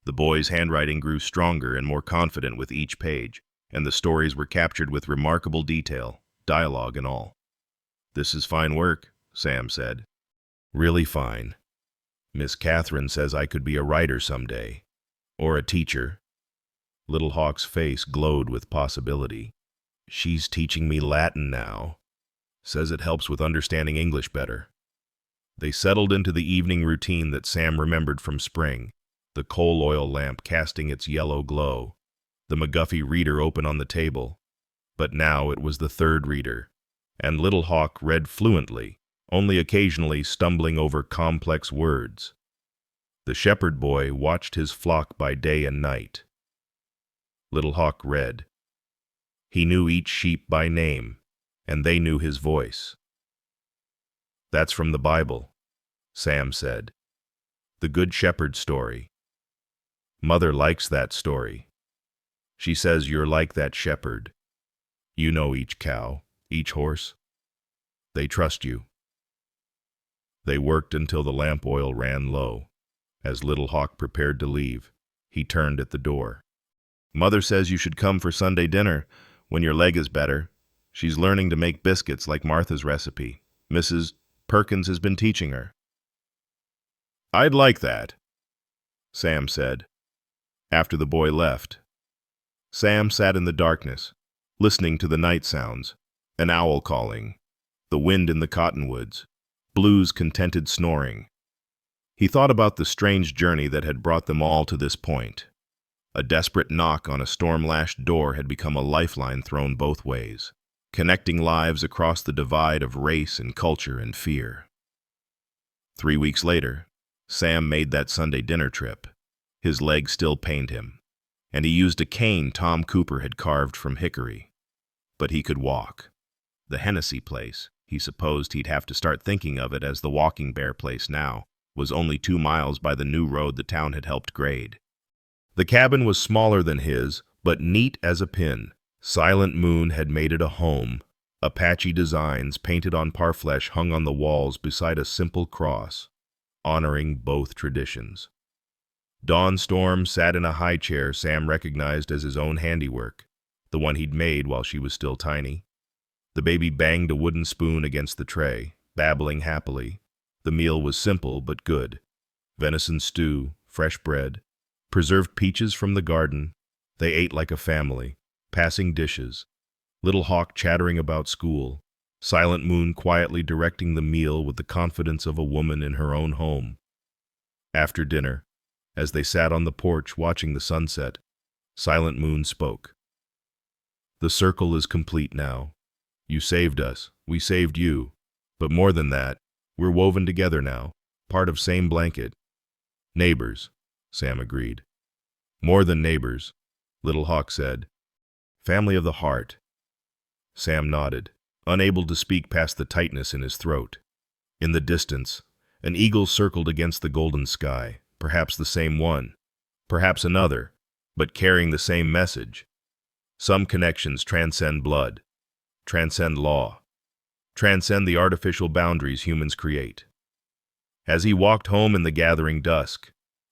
The boy's handwriting grew stronger and more confident with each page, and the stories were captured with remarkable detail, dialogue and all. "This is fine work," Sam said. "Really fine." Miss Catherine says I could be a writer someday. Or a teacher. Little Hawk's face glowed with possibility. She's teaching me Latin now. Says it helps with understanding English better. They settled into the evening routine that Sam remembered from spring, the coal oil lamp casting its yellow glow, the McGuffey reader open on the table. But now it was the third reader, and Little Hawk read fluently, only occasionally stumbling over complex words. The shepherd boy watched his flock by day and night. Little Hawk read. He knew each sheep by name, and they knew his voice. That's from the Bible, Sam said. The Good Shepherd story. Mother likes that story. She says you're like that shepherd. You know each cow, each horse. They trust you. They worked until the lamp oil ran low. As Little Hawk prepared to leave, he turned at the door. Mother says you should come for Sunday dinner when your leg is better. She's learning to make biscuits like Martha's recipe. Mrs. Perkins has been teaching her. I'd like that, Sam said. After the boy left, Sam sat in the darkness, listening to the night sounds, an owl calling, the wind in the cottonwoods, Blue's contented snoring. He thought about the strange journey that had brought them all to this point. A desperate knock on a storm-lashed door had become a lifeline thrown both ways, connecting lives across the divide of race and culture and fear. 3 weeks later, Sam made that Sunday dinner trip. His leg still pained him, and he used a cane Tom Cooper had carved from hickory. But he could walk. The Hennessy place, he supposed he'd have to start thinking of it as the Walking Bear place now, was only 2 miles by the new road the town had helped grade. The cabin was smaller than his, but neat as a pin. Silent Moon had made it a home. Apache designs painted on parfleche hung on the walls beside a simple cross, honoring both traditions. Dawn Storm sat in a high chair Sam recognized as his own handiwork, the one he'd made while she was still tiny. The baby banged a wooden spoon against the tray, babbling happily. The meal was simple but good. Venison stew, fresh bread, preserved peaches from the garden. They ate like a family, passing dishes. Little Hawk chattering about school. Silent Moon quietly directing the meal with the confidence of a woman in her own home. After dinner, as they sat on the porch watching the sunset, Silent Moon spoke. The circle is complete now. You saved us, we saved you. But more than that, we're woven together now, part of same blanket. Neighbors, Sam agreed. More than neighbors, Little Hawk said. Family of the heart. Sam nodded, unable to speak past the tightness in his throat. In the distance, an eagle circled against the golden sky, perhaps the same one, perhaps another, but carrying the same message. Some connections transcend blood, transcend law, transcend the artificial boundaries humans create. As he walked home in the gathering dusk,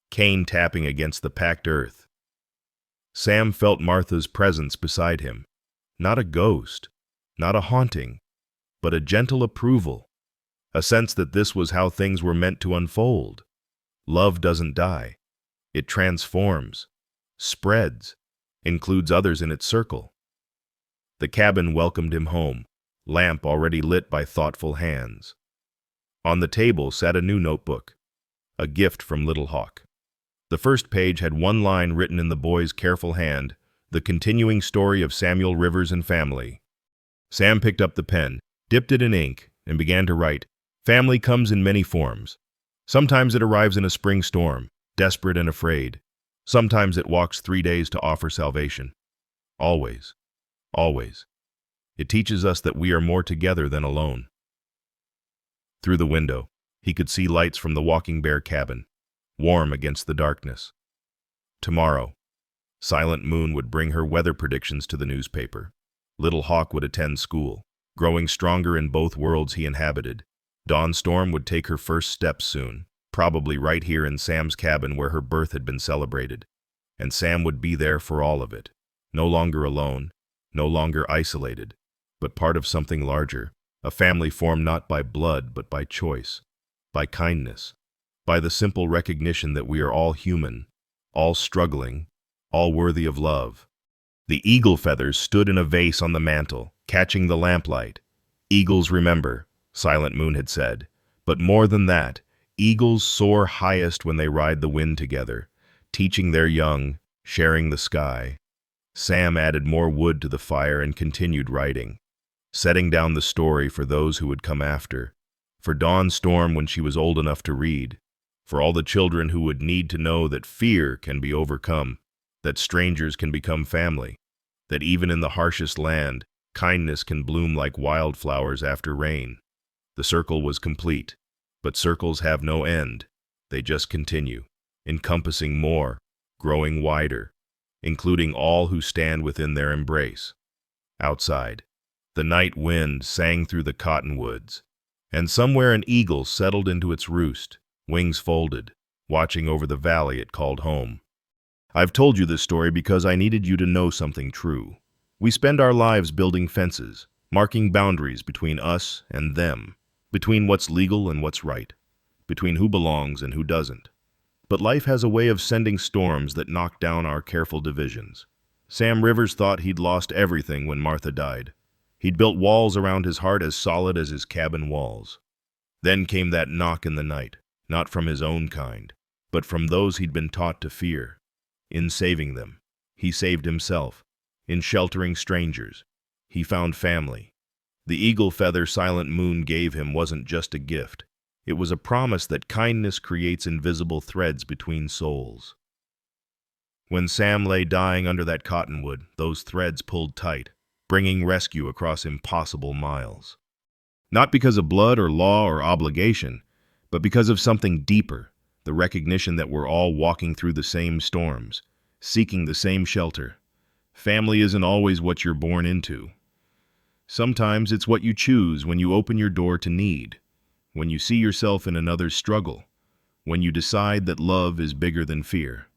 cane tapping against the packed earth, Sam felt Martha's presence beside him. Not a ghost, not a haunting, but a gentle approval, a sense that this was how things were meant to unfold. Love doesn't die. It transforms, spreads, includes others in its circle. The cabin welcomed him home, lamp already lit by thoughtful hands. On the table sat a new notebook, a gift from Little Hawk. The first page had one line written in the boy's careful hand, the continuing story of Samuel Rivers and family. Sam picked up the pen, dipped it in ink, and began to write. Family comes in many forms. Sometimes it arrives in a spring storm, desperate and afraid. Sometimes it walks 3 days to offer salvation. Always, always. It teaches us that we are more together than alone. Through the window, he could see lights from the Walking Bear cabin, warm against the darkness. Tomorrow, Silent Moon would bring her weather predictions to the newspaper. Little Hawk would attend school, growing stronger in both worlds he inhabited. Dawn Storm would take her first steps soon, probably right here in Sam's cabin where her birth had been celebrated. And Sam would be there for all of it, no longer alone, no longer isolated, but part of something larger, a family formed not by blood but by choice, by kindness, by the simple recognition that we are all human, all struggling, all worthy of love. The eagle feathers stood in a vase on the mantel, catching the lamplight. Eagles remember, Silent Moon had said, but more than that, eagles soar highest when they ride the wind together, teaching their young, sharing the sky. Sam added more wood to the fire and continued writing, setting down the story for those who would come after, for Dawn Storm when she was old enough to read, for all the children who would need to know that fear can be overcome, that strangers can become family, that even in the harshest land, kindness can bloom like wildflowers after rain. The circle was complete, but circles have no end. They just continue, encompassing more, growing wider, including all who stand within their embrace. Outside, the night wind sang through the cottonwoods, and somewhere an eagle settled into its roost, wings folded, watching over the valley it called home. I've told you this story because I needed you to know something true. We spend our lives building fences, marking boundaries between us and them, between what's legal and what's right, between who belongs and who doesn't. But life has a way of sending storms that knock down our careful divisions. Sam Rivers thought he'd lost everything when Martha died. He'd built walls around his heart as solid as his cabin walls. Then came that knock in the night, not from his own kind, but from those he'd been taught to fear. In saving them, he saved himself. In sheltering strangers, he found family. The eagle feather Silent Moon gave him wasn't just a gift. It was a promise that kindness creates invisible threads between souls. When Sam lay dying under that cottonwood, those threads pulled tight, bringing rescue across impossible miles. Not because of blood or law or obligation, but because of something deeper, the recognition that we're all walking through the same storms, seeking the same shelter. Family isn't always what you're born into. Sometimes it's what you choose when you open your door to need, when you see yourself in another's struggle, when you decide that love is bigger than fear.